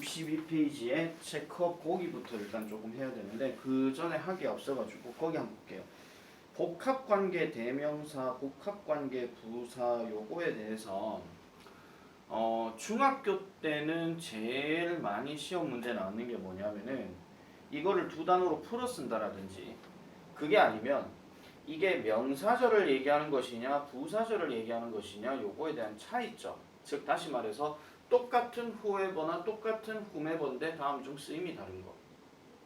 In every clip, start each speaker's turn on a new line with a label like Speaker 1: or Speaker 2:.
Speaker 1: 62페이지에 체크업 거기부터 일단 조금 해야 되는데 그 전에 하기 앞서가지고 거기 한번 볼게요. 복합관계 대명사, 복합관계 부사 요거에 대해서 중학교 때는 제일 많이 시험 문제 나오는 게 뭐냐면은 이거를 두 단어로 풀어 쓴다라든지 그게 아니면 이게 명사절을 얘기하는 것이냐 부사절을 얘기하는 것이냐 요거에 대한 차이점. 즉 다시 말해서 똑같은 whoever나 똑같은 whomever인데 다음 중 쓰임이 다른 거.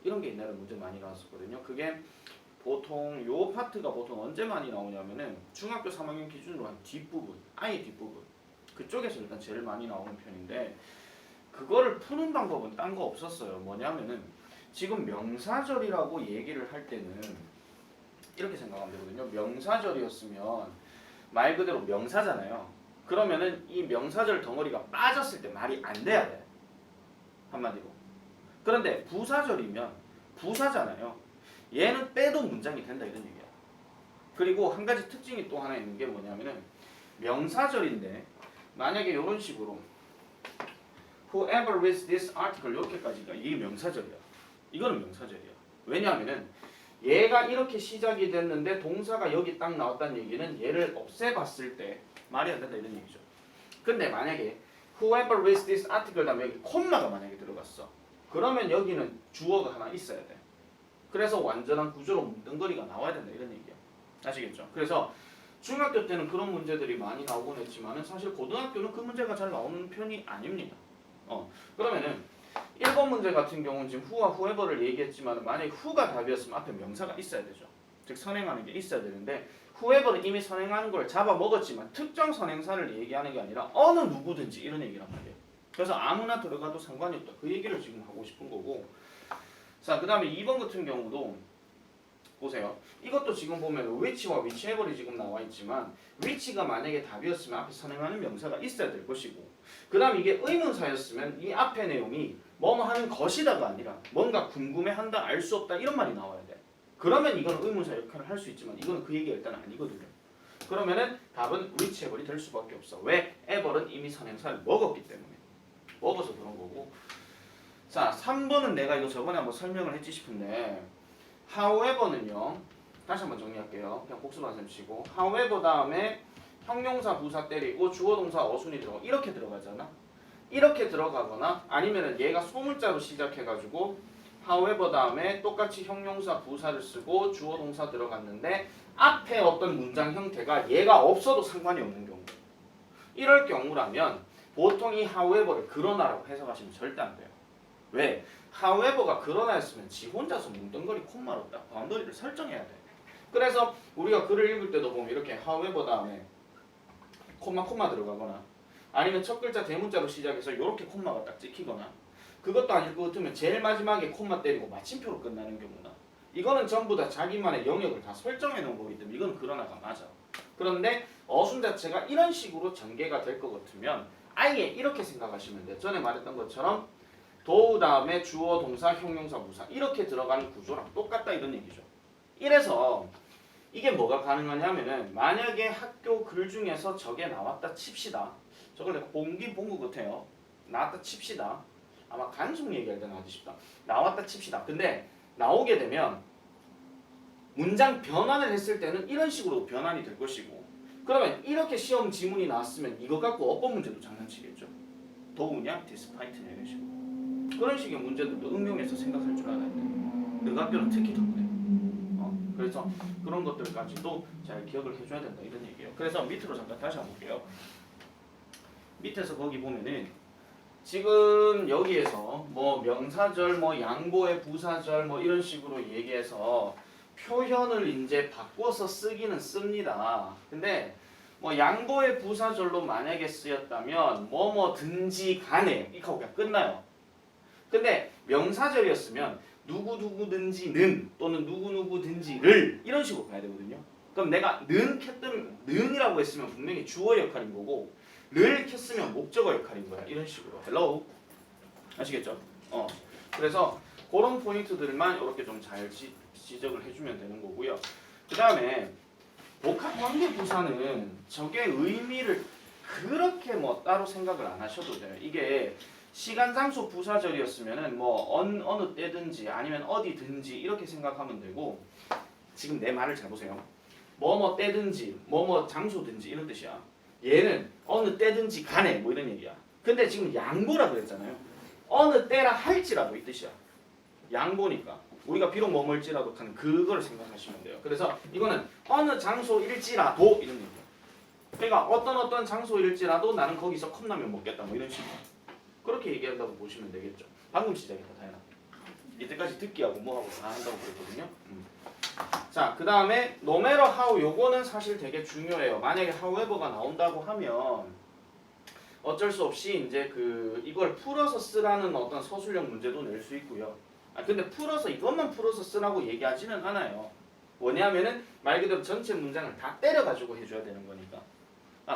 Speaker 1: 이런 게 옛날에 문제 많이 나왔었거든요. 그게 보통 요 파트가 보통 언제 많이 나오냐면은 중학교 3학년 기준으로 한 뒷부분, 아예 뒷부분 그쪽에서 일단 제일 많이 나오는 편인데 그거를 푸는 방법은 딴 거 없었어요. 뭐냐면은 지금 명사절이라고 얘기를 할 때는 이렇게 생각하면 되거든요. 명사절이었으면 말 그대로 명사잖아요. 그러면은 이 명사절 덩어리가 빠졌을 때 말이 안 돼야 돼. 한마디로. 그런데 부사절이면 부사잖아요. 얘는 빼도 문장이 된다 이런 얘기야. 그리고 한 가지 특징이 또 하나 있는 게 뭐냐면은 명사절인데 만약에 이런 식으로 whoever reads this article 이렇게까지가 이게 명사절이야. 이거는 명사절이야. 왜냐하면은 얘가 이렇게 시작이 됐는데 동사가 여기 딱 나왔다는 얘기는 얘를 없애봤을 때 말이 안 된다 이런 얘기죠. 근데 만약에 whoever reads this article 다음에 여기 콤마가 만약에 들어갔어. 그러면 여기는 주어가 하나 있어야 돼. 그래서 완전한 구조로 뭉뚱거리가 나와야 된다 이런 얘기야. 아시겠죠? 그래서 중학교 때는 그런 문제들이 많이 나오곤 했지만은 사실 고등학교는 그 문제가 잘 나오는 편이 아닙니다. 그러면은 1번 문제 같은 경우는 지금 who와 whoever를 얘기했지만 만약에 who가 답이었으면 앞에 명사가 있어야 되죠. 즉 선행하는 게 있어야 되는데 whoever는 이미 선행하는 걸 잡아먹었지만 특정 선행사를 얘기하는 게 아니라 어느 누구든지 이런 얘기란 말이에요. 그래서 아무나 들어가도 상관이 없다. 그 얘기를 지금 하고 싶은 거고. 자, 그 다음에 2번 같은 경우도 보세요. 이것도 지금 보면 which와 whichever이 지금 나와 있지만 which가 만약에 답이었으면 앞에 선행하는 명사가 있어야 될 것이고 그 다음 이게 의문사였으면 이 앞에 내용이 뭐뭐 하는 것이다가 아니라 뭔가 궁금해한다, 알 수 없다 이런 말이 나와야 돼. 그러면 이건 의문사 역할을 할 수 있지만 이건 그 얘기가 일단 아니거든요. 그러면은 답은 whichever이 될 수밖에 없어. 왜? ever은 이미 선행사를 먹었기 때문에. 먹어서 그런 거고. 자, 3번은 내가 이거 저번에 한번 설명을 했지 싶은데 however는요. 다시 한번 정리할게요. 그냥 복습한 셈 치고 however 다음에 형용사 부사 때리고 주어 동사 어순이 들어가 이렇게 들어가잖아. 이렇게 들어가거나 아니면은 얘가 소문자로 시작해가지고 however 다음에 똑같이 형용사 부사를 쓰고 주어 동사 들어갔는데 앞에 어떤 문장 형태가 얘가 없어도 상관이 없는 경우. 이럴 경우라면 보통 이 however를 그러나라고 해석하시면 절대 안 돼요. 왜? however가 그러나였으면 지 혼자서 뭉뚱거리 콤마로 딱 바운더리를 설정해야 돼. 그래서 우리가 글을 읽을 때도 보면 이렇게 however 다음에 콤마 들어가거나 아니면 첫 글자 대문자로 시작해서 이렇게 콤마가 딱 찍히거나 그것도 아닐 것 같으면 제일 마지막에 콤마 때리고 마침표로 끝나는 경우나 이거는 전부 다 자기만의 영역을 다 설정해 놓은 거기 때문에 이건 그러나가 맞아. 그런데 어순 자체가 이런 식으로 전개가 될 것 같으면 아예 이렇게 생각하시면 돼요. 전에 말했던 것처럼 도우 다음에 주어 동사 형용사 부사 이렇게 들어가는 구조랑 똑같다 이런 얘기죠. 이래서 이게 뭐가 가능하냐면은 만약에 학교 글 중에서 저게 나왔다 칩시다. 저걸 내가 본 것 같아요. 나왔다 칩시다. 아마 간송 얘기할 때 나오지 싶다. 나왔다 칩시다. 근데 나오게 되면 문장 변환을 했을 때는 이런 식으로 변환이 될 것이고 그러면 이렇게 시험 지문이 나왔으면 이거 갖고 어법 문제도 장난치겠죠. 더우냐? 디스파이트냐 이런 식으로. 그런 식의 문제들도 응용해서 생각할 줄 알아야 돼. 너희 학교는 특히 더 그래. 그래서 그런 것들까지도 잘 기억을 해줘야 된다 이런 얘기예요. 그래서 밑으로 잠깐 다시 한번 볼게요. 밑에서 거기 보면은 지금 여기에서 뭐 명사절, 뭐 양보의 부사절 뭐 이런 식으로 얘기해서 표현을 이제 바꿔서 쓰기는 씁니다. 근데 뭐 양보의 부사절로 만약에 쓰였다면 뭐뭐든지 간에 이렇게 하고 그냥 끝나요. 근데 명사절이었으면 누구누구든지는 또는 누구누구든지를 이런 식으로 가야 되거든요. 그럼 내가 는이라고 했으면 분명히 주어 역할인 거고 를 켰으면 목적어 역할인 거야. 이런 식으로. 헬로우. 아시겠죠? 그래서 그런 포인트들만 이렇게 좀 잘 지적을 해주면 되는 거고요. 그 다음에 복합관계부사는 저게 의미를 그렇게 뭐 따로 생각을 안 하셔도 돼요. 이게 시간, 장소, 부사절이었으면은 뭐 어느 때든지 아니면 어디든지 이렇게 생각하면 되고 지금 내 말을 잘 보세요. 뭐뭐 때든지 뭐뭐 장소든지 이런 뜻이야. 얘는 어느 때든지 간에 뭐 이런 얘기야. 근데 지금 양보라 그랬잖아요. 어느 때라 할지라도 이 뜻이야. 양보니까 우리가 비록 머물지라도 하는 그걸 생각하시면 돼요. 그래서 이거는 어느 장소일지라도 이런 얘기야. 그러니까 어떤 장소일지라도 나는 거기서 컵라면 먹겠다 뭐 이런 식으로 그렇게 얘기한다고 보시면 되겠죠. 방금 시작했다 다현아. 이때까지 듣기하고 뭐하고 다 한다고 그랬거든요. 자, 그 다음에 no matter how 요거는 사실 되게 중요해요. 만약에 however가 나온다고 하면 어쩔 수 없이 이제 이걸 풀어서 쓰라는 어떤 서술형 문제도 낼 수 있고요. 근데 풀어서 이것만 풀어서 쓰라고 얘기하지는 않아요. 뭐냐면은 말 그대로 전체 문장을 다 때려가지고 해줘야 되는 거니까.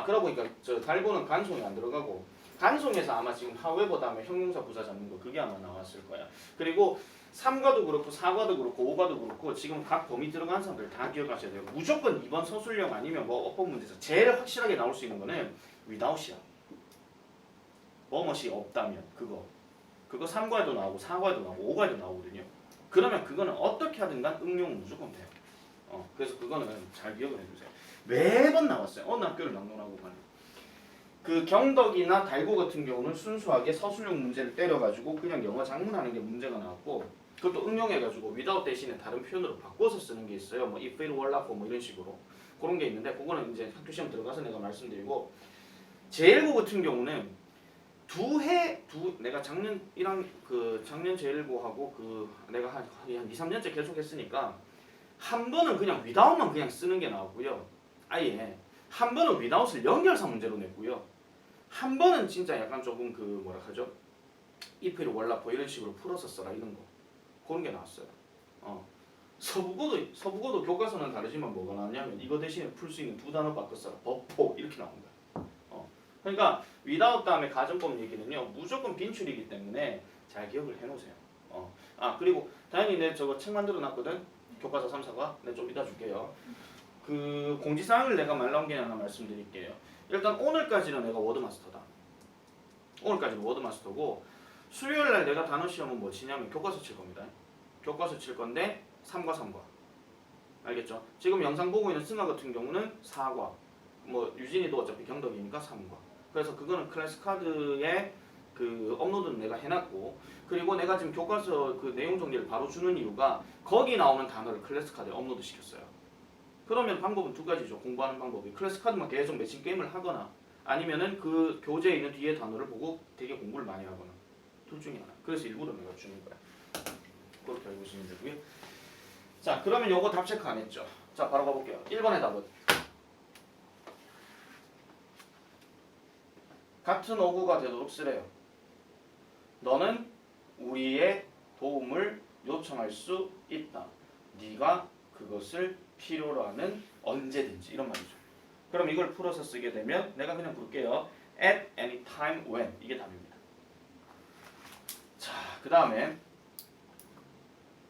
Speaker 1: 그러고 보니까 저 달고는 간송이 안 들어가고 간송에서 아마 지금 however 다음에 형용사 부사 잡는 거 그게 아마 나왔을 거야. 그리고 3과도 그렇고 4과도 그렇고 5과도 그렇고 지금 각 범위 들어간 사람들 다 기억하셔야 돼요. 무조건 이번 서술형 아니면 뭐 어법 문제에서 제일 확실하게 나올 수 있는 거는 without이야. 뭐뭇이 없다면 그거 3과에도 나오고 4과에도 나오고 5과에도 나오거든요. 그러면 그거는 어떻게 하든간 응용은 무조건 돼요. 그래서 그거는 잘 기억을 해주세요. 매번 나왔어요. 어느 학교를 낭독하고 가는. 그 경덕이나 달고 같은 경우는 순수하게 서술형 문제를 때려가지고 그냥 영어 작문하는 게 문제가 나왔고 그것도 응용해가지고 without 대신에 다른 표현으로 바꿔서 쓰는 게 있어요. 뭐 if it were not for 뭐 이런 식으로 그런 게 있는데 그거는 이제 학교 시험 들어가서 내가 말씀드리고 제1고 같은 경우는 내가 작년 제1고하고 내가 한 2, 3년째 계속 했으니까 한 번은 그냥 without만 그냥 쓰는 게 나왔고요. 아예 한 번은 without을 연결사 문제로 냈고요. 한 번은 진짜 약간 조금 뭐라 하죠? if it were not for 이런 식으로 풀어서 써라 이런 거 그런 게 나왔어요. 서부고도 교과서는 다르지만 뭐가 나왔냐면 이거 대신에 풀 수 있는 두 단어 바꿔 써라. 버포 이렇게 나옵니다. 그러니까 without 다음에 가정법 얘기는요 무조건 빈출이기 때문에 잘 기억을 해놓으세요. 그리고 다행히 내 저거 책 만들어 놨거든. 교과서 3, 4과 내가 좀 이따 줄게요. 그 공지사항을 내가 말 나온 게 하나 말씀드릴게요. 일단 오늘까지는 내가 워드마스터다. 오늘까지는 워드마스터고 수요일날 내가 단어 시험은 뭐 치냐면 교과서 칠 겁니다. 교과서 칠 건데 3과 3과 알겠죠? 지금 영상 보고 있는 승아 같은 경우는 4과 뭐 유진이도 어차피 경덕이니까 3과 그래서 그거는 클래스카드에 업로드는 내가 해놨고 그리고 내가 지금 교과서 내용 정리를 바로 주는 이유가 거기 나오는 단어를 클래스카드에 업로드 시켰어요. 그러면 방법은 두 가지죠. 공부하는 방법이 클래스카드만 계속 매칭 게임을 하거나 아니면은 그 교재에 있는 뒤에 단어를 보고 되게 공부를 많이 하거나 둘 중에 하나. 그래서 일부러 내가 주는 거야. 그렇게 알고 있으면 되고요. 자, 그러면 요거 답 체크 안 했죠. 자, 바로 가볼게요. 1번의 답은 같은 어구가 되도록 쓰래요. 너는 우리의 도움을 요청할 수 있다. 네가 그것을 필요로 하는 언제든지 이런 말이죠. 그럼 이걸 풀어서 쓰게 되면 내가 그냥 부를게요. At any time when 이게 답입니다. 자, 그 다음에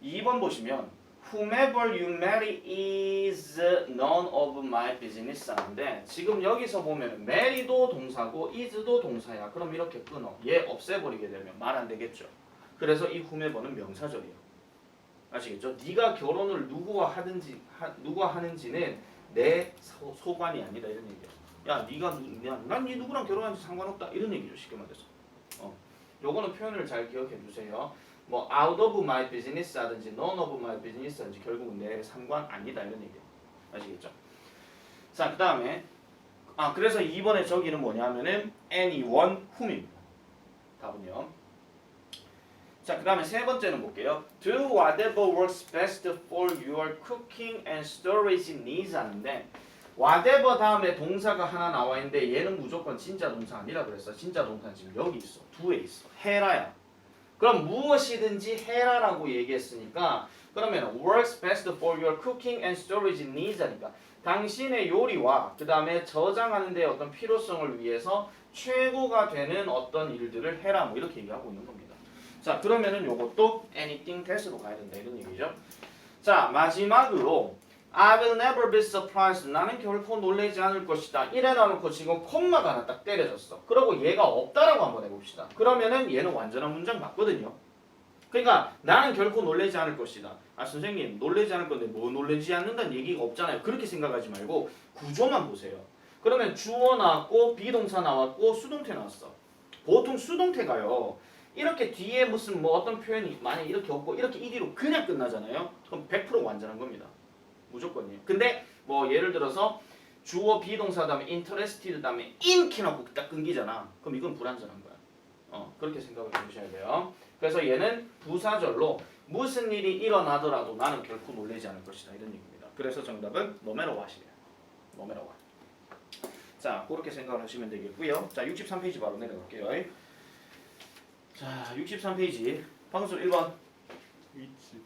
Speaker 1: 2번 보시면 Whomever you marry is none of my business 하는데 지금 여기서 보면 marry도 동사고 is도 동사야. 그럼 이렇게 끊어. 얘 없애버리게 되면 말 안 되겠죠. 그래서 이 whomever는 명사절이에요. 아시겠죠? 네가 결혼을 누구와 하는지는 내 소관이 아니다 이런 얘기야. 난 네 누구랑 결혼하는지 상관없다 이런 얘기죠. 쉽게 말해서. 요거는 표현을 잘 기억해 주세요. 뭐 out of my business 하든지 none of my business 하든지 결국은 내 상관 아니다 이런 얘기예요. 아시겠죠? 자, 그 다음에 그래서 2번에 저기는 뭐냐면은 anyone whom입니다. 답은요. 자, 그 다음에 세 번째는 볼게요. Do whatever works best for your cooking and storage needs 하는데 whatever 다음에 동사가 하나 나와 있는데 얘는 무조건 진짜 동사 아니라 그랬어. 진짜 동사는 지금 여기 있어. do에 있어. 해라야. 그럼 무엇이든지 해라라고 얘기했으니까 그러면 works best for your cooking and storage needs 하니까 당신의 요리와 그 다음에 저장하는 데 어떤 필요성을 위해서 최고가 되는 어떤 일들을 해라 뭐 이렇게 얘기하고 있는 겁니다. 자, 그러면은 요것도 anything that으로 가야 된다 이런 얘기죠. 자, 마지막으로 I will never be surprised. 나는 결코 놀라지 않을 것이다. 이래 놔놓고 지금 콤마가 하나 딱 때려졌어. 그러고 얘가 없다라고 한번 해봅시다. 그러면은 얘는 완전한 문장 맞거든요. 그러니까 나는 결코 놀라지 않을 것이다. 아 선생님 놀라지 않을 건데 뭐 놀라지 않는다는 얘기가 없잖아요. 그렇게 생각하지 말고 구조만 보세요. 그러면 주어 나왔고 비동사 나왔고 수동태 나왔어. 보통 수동태가요. 이렇게 뒤에 무슨 뭐 어떤 표현이 만약 이렇게 없고 이렇게 이디로 그냥 끝나잖아요. 그럼 100% 완전한 겁니다. 무조건이에요. 근데 뭐 예를 들어서 주어 비동사 다음에 interested 다음에 in 키놓고 딱 끊기잖아. 그럼 이건 불완전한 거야. 그렇게 생각을 해주셔야 돼요. 그래서 얘는 부사절로 무슨 일이 일어나더라도 나는 결코 놀라지 않을 것이다 이런 얘기입니다. 그래서 정답은 no matter what이에요. no matter what. 자 그렇게 생각을 하시면 되겠고요. 자 63페이지 바로 내려갈게요. 자 63페이지 방수 1번
Speaker 2: 위치.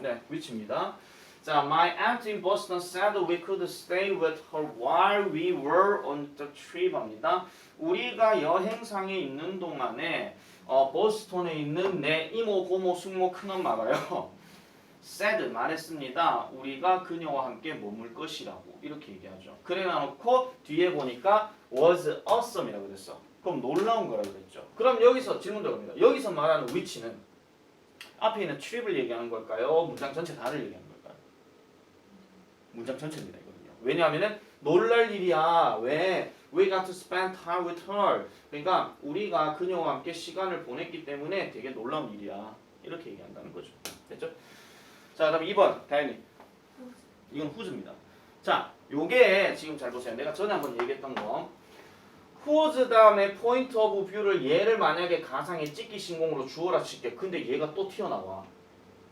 Speaker 1: 네 위치입니다. 자, my aunt in Boston said we could stay with her while we were on the trip 합니다. 우리가 여행상에 있는 동안에 보스턴에 있는 내 이모, 고모, 숙모, 큰엄마가요. said 말했습니다. 우리가 그녀와 함께 머물 것이라고 이렇게 얘기하죠. 그래 놔놓고 뒤에 보니까 was awesome이라고 그랬어. 그럼 놀라운 거라고 그랬죠. 그럼 여기서 질문 들어갑니다. 여기서 말하는 which는 앞에 있는 trip을 얘기하는 걸까요? 문장 전체 다를 얘기하는 걸까요? 문장 전체입니다 이거는요. 왜냐하면은 놀랄 일이야. 왜? We got to spend time with her. 그러니까 우리가 그녀와 함께 시간을 보냈기 때문에 되게 놀라운 일이야. 이렇게 얘기한다는 거죠. 됐죠? 자, 그다음에 2번 다현이. 이건 who's입니다. 자, 요게 지금 잘 보세요. 내가 전에 한번 얘기했던 거. whose 다음에 point of view를 얘를 만약에 가상의 찍기 신공으로 주어라 칠게. 근데 얘가 또 튀어나와.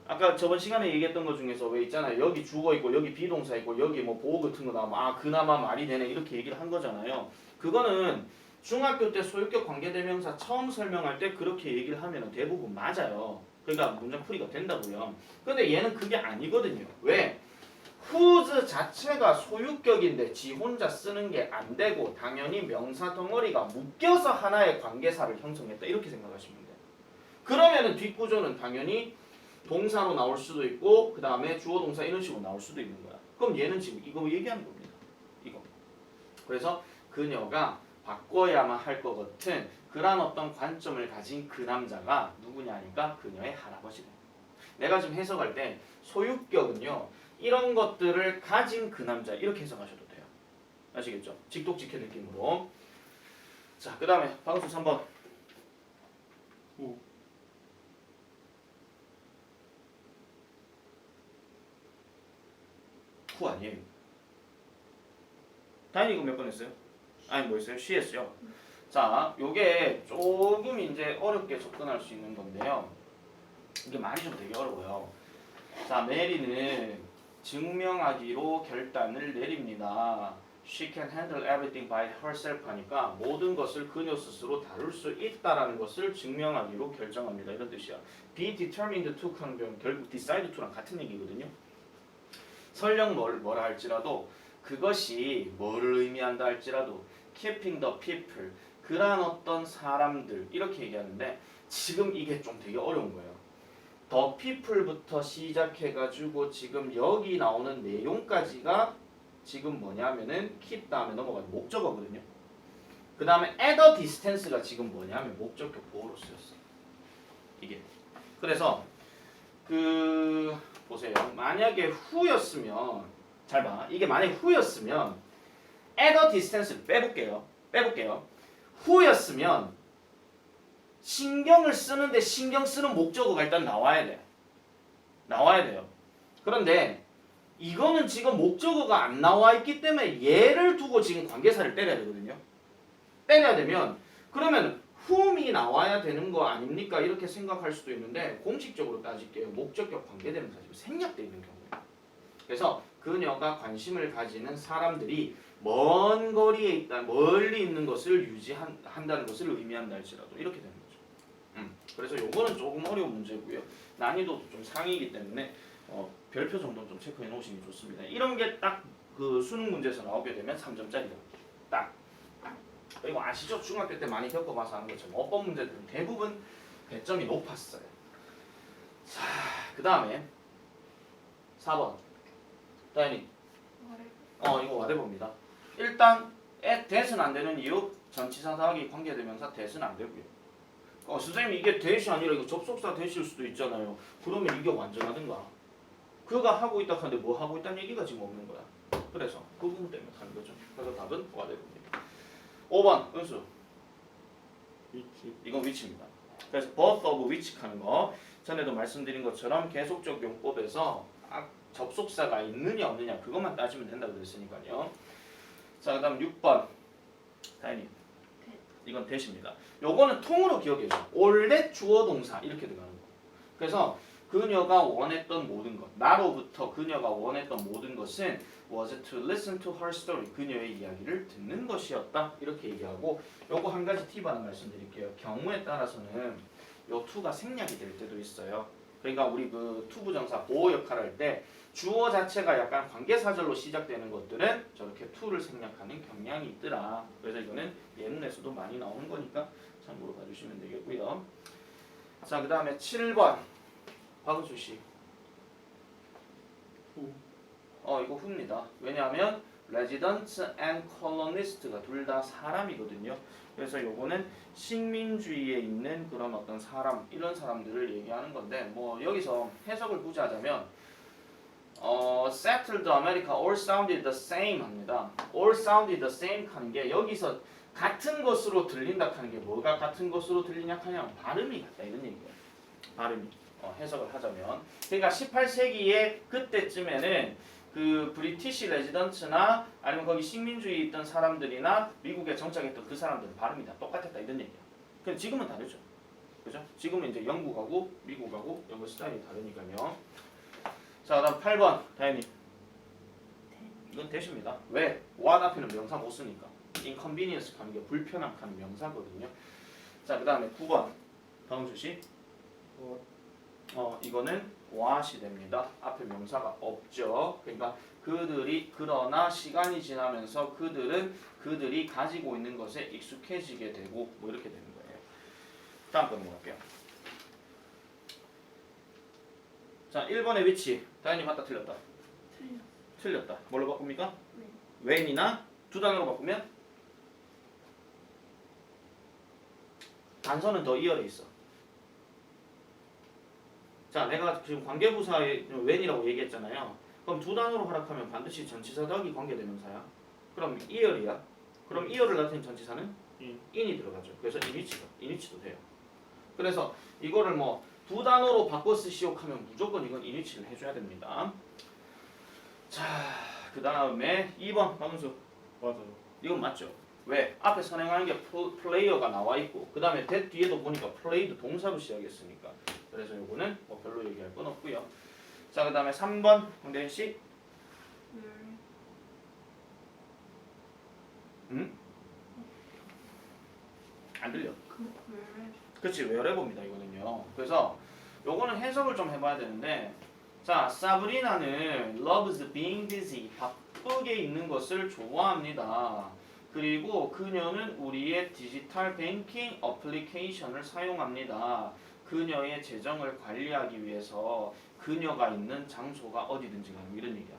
Speaker 1: 아까 저번 시간에 얘기했던 것 중에서 왜 있잖아요. 여기 주어 있고 여기 비동사 있고 여기 뭐 보호 같은 거 나오면 아 그나마 말이 되네 이렇게 얘기를 한 거잖아요. 그거는 중학교 때 소유격 관계대명사 처음 설명할 때 그렇게 얘기를 하면 대부분 맞아요. 그러니까 문장 풀이가 된다고요. 근데 얘는 그게 아니거든요. 왜? whose 자체가 소유격인데 지 혼자 쓰는 게 안 되고 당연히 명사 덩어리가 묶여서 하나의 관계사를 형성했다 이렇게 생각하시면 돼요. 그러면은 뒷구조는 당연히 동사로 나올 수도 있고 그 다음에 주어 동사 이런 식으로 나올 수도 있는 거야. 그럼 얘는 지금 이거 얘기하는 겁니다. 이거. 그래서 그녀가 바꿔야만 할 것 같은 그런 어떤 관점을 가진 그 남자가 누구냐 하니까 그녀의 할아버지네. 내가 지금 해석할 때 소유격은요. 이런 것들을 가진 그 남자 이렇게 해석하셔도 돼요. 아시겠죠? 직독직해 느낌으로. 자, 그 다음에 방수 3번.
Speaker 2: 오.
Speaker 1: 후 아니에요. 다행히 이거 몇 번 했어요? 아니 뭐 했어요? she 했어요. 자, 요게 조금 이제 어렵게 접근할 수 있는 건데요. 이게 말이 좀 되게 어려워요. 자, 메리는 증명하기로 결단을 내립니다. She can handle everything by herself 하니까 모든 것을 그녀 스스로 다룰 수 있다라는 것을 증명하기로 결정합니다. 이런 뜻이야. Be determined to 하는 경우 결국 decide to랑 같은 얘기거든요. 설령 뭐라 할지라도 그것이 뭐를 의미한다 할지라도 keeping the people 그런 어떤 사람들 이렇게 얘기하는데 지금 이게 좀 되게 어려운 거예요. the people부터 시작해가지고 지금 여기 나오는 내용까지가 지금 뭐냐면은 keep 다음에 넘어가는 목적어거든요. 그 다음에 at a distance가 지금 뭐냐면 목적격 보호로 쓰였어. 이게. 그래서 보세요. 만약에 who였으면 잘 봐. 이게 만약에 who였으면 at a distance를 빼볼게요. who였으면 신경을 쓰는데 신경 쓰는 목적어가 일단 나와야 돼요. 그런데 이거는 지금 목적어가 안 나와 있기 때문에 얘를 두고 지금 관계사를 때려야 되거든요. 때려야 되면 그러면 whom이 나와야 되는 거 아닙니까? 이렇게 생각할 수도 있는데 공식적으로 따질게요. 목적격 관계대명사 지금 생략되어 있는 경우예요. 그래서 그녀가 관심을 가지는 사람들이 먼 거리에 있다, 멀리 있는 것을 유지한다는 것을 의미한다 할지라도 이렇게 되는 거죠. 그래서 요거는 조금 어려운 문제고요. 난이도도 좀 상이기 때문에 별표 정도는 좀 체크해 놓으시는 게 좋습니다. 이런 게 딱 그 수능 문제에서 나오게 되면 3점짜리다. 딱. 그리고 아시죠? 중학교 때 많이 겪어봐서 하는 것처럼 어법 문제들은 대부분 배점이 높았어요. 자, 그 다음에 4번. 다현이.
Speaker 3: whatever.
Speaker 1: 이거 whatever입니다. 일단 that은 안 되는 이유 전치사 더하기 관계대명사 that은 안 되고요. 선생님 이게 that이 아니라 이거 접속사 that일 수도 있잖아요. 그러면 이게 완전하든가. 그가 하고 있다 하는데 뭐 하고 있다는 얘기가 지금 없는 거야. 그래서 그 부분 때문에 하는 거죠. 그래서 답은 whatever입니다. 5번 은수.
Speaker 2: which.
Speaker 1: 이건 which입니다. 그래서 both of which 하는 거 전에도 말씀드린 것처럼 계속적 용법에서 접속사가 있느냐 없느냐 그것만 따지면 된다고 그랬으니까요. 자, 그다음 6번 다현이. 이건 that입니다. 요거는 통으로 기억해줘. 원래 주어 동사 이렇게 들어가는 거. 그래서 그녀가 원했던 모든 것, 나로부터 그녀가 원했던 모든 것은 was to listen to her story. 그녀의 이야기를 듣는 것이었다. 이렇게 얘기하고 요거 한 가지 팁 하나 말씀드릴게요. 경우에 따라서는 요 to가 생략이 될 때도 있어요. 그러니까 우리 그 to 부정사 보호 역할을 할 때 주어 자체가 약간 관계사절로 시작되는 것들은 저렇게 to를 생략하는 경향이 있더라. 그래서 이거는 예문에서도 많이 나오는 거니까 참고로 봐주시면 되겠고요. 자, 그 다음에 7번 박은수 씨.
Speaker 2: who.
Speaker 1: 이거 후입니다. 왜냐하면 residents and colonist가 둘 다 사람이거든요. 그래서 요거는 식민주의에 있는 그런 어떤 사람, 이런 사람들을 얘기하는 건데 뭐 여기서 해석을 구자하자면 settled America all sounded the same 합니다. all sounded the same 하는 게 여기서 같은 것으로 들린다 하는 게 뭐가 같은 것으로 들리냐 하면 발음이 같다 이런 얘기예요. 발음이. 해석을 하자면 그러니까 18세기에 그때쯤에는 그 브리티시 레지던츠나 아니면 거기 식민주의에 있던 사람들이나 미국에 정착했던 그 사람들은 발음이 다 똑같았다 이런 얘기야. 근데 지금은 다르죠. 그죠? 지금은 이제 영국하고 미국하고 영어 스타일이 다르니까요. 자, 그다음 8번 다현이. 이건 that입니다. 왜? what 앞에는 명사 못 쓰니까. inconvenience 하는 게 불편함 하는 명사거든요. 자, 그다음에 9번 박은수 씨. 이거는 what이 됩니다. 앞에 명사가 없죠. 그러니까 그들이 그러나 시간이 지나면서 그들이 가지고 있는 것에 익숙해지게 되고 뭐 이렇게 되는 거예요. 다음 거 넘어갈게요. 자, 1번의 위치. 다현이 맞다 틀렸다.
Speaker 3: 틀려.
Speaker 1: 틀렸다. 뭘로 바꿉니까?
Speaker 3: 네.
Speaker 1: when이나 두 단어로 바꾸면 단서는 더 이어져 있어. 자, 내가 지금 관계부사에 when이라고 얘기했잖아요. 그럼 두 단어로 활약하면 반드시 전치사 더하기 관계대명사야. 그럼 이어이야. 그럼 이어를 나타낸 전치사는 in이 들어가죠. 그래서 in위치도 돼요. 그래서 이거를 뭐 두 단어로 바꿔 쓰시오 하면 무조건 이건 in위치를 해줘야 됩니다. 자, 그 다음에 2번 박은수.
Speaker 2: 맞아요.
Speaker 1: 이건 맞죠? 왜? 앞에 선행하는 게 플레이어가 나와 있고 그 다음에 that 뒤에도 보니까 play도 동사로 시작했으니까 그래서 요거는 뭐 별로 얘기할 건 없고요. 자, 그 다음에 3번 홍대인 씨.
Speaker 3: where.
Speaker 1: 안 들려.
Speaker 3: where.
Speaker 1: 그치, wherever입니다 이거는요. 그래서 요거는 해석을 좀 해봐야 되는데 자, 사브리나는 loves being busy. 바쁘게 있는 것을 좋아합니다. 그리고 그녀는 우리의 디지털 뱅킹 어플리케이션을 사용합니다. 그녀의 재정을 관리하기 위해서 그녀가 있는 장소가 어디든지 가는 이런 얘기야.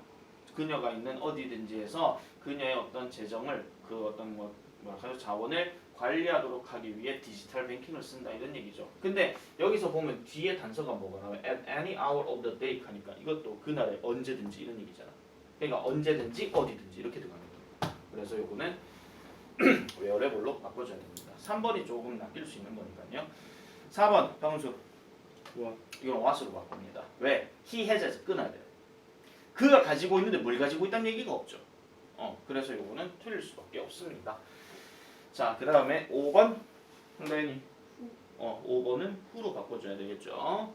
Speaker 1: 그녀가 있는 어디든지에서 그녀의 어떤 재정을 그 어떤 자원을 관리하도록 하기 위해 디지털 뱅킹을 쓴다 이런 얘기죠. 근데 여기서 보면 뒤에 단서가 뭐가 나와요? At any hour of the day 하니까 이것도 그날에 언제든지 이런 얘기잖아. 그러니까 언제든지 어디든지 이렇게 들어가는 거예요. 그래서 요거는 wherever로 바꿔줘야 됩니다. 3번이 조금 낚일 수 있는 거니까요. 4번 박은수.
Speaker 2: what.
Speaker 1: 이건 what으로 바꿉니다. 왜? he has에서 끊어야 돼요. 그가 가지고 있는데 뭘 가지고 있다는 얘기가 없죠. 그래서 요거는 틀릴 수밖에 없습니다. 자, 그 다음에 5번 홍다현이. 5번은 who로 바꿔줘야 되겠죠.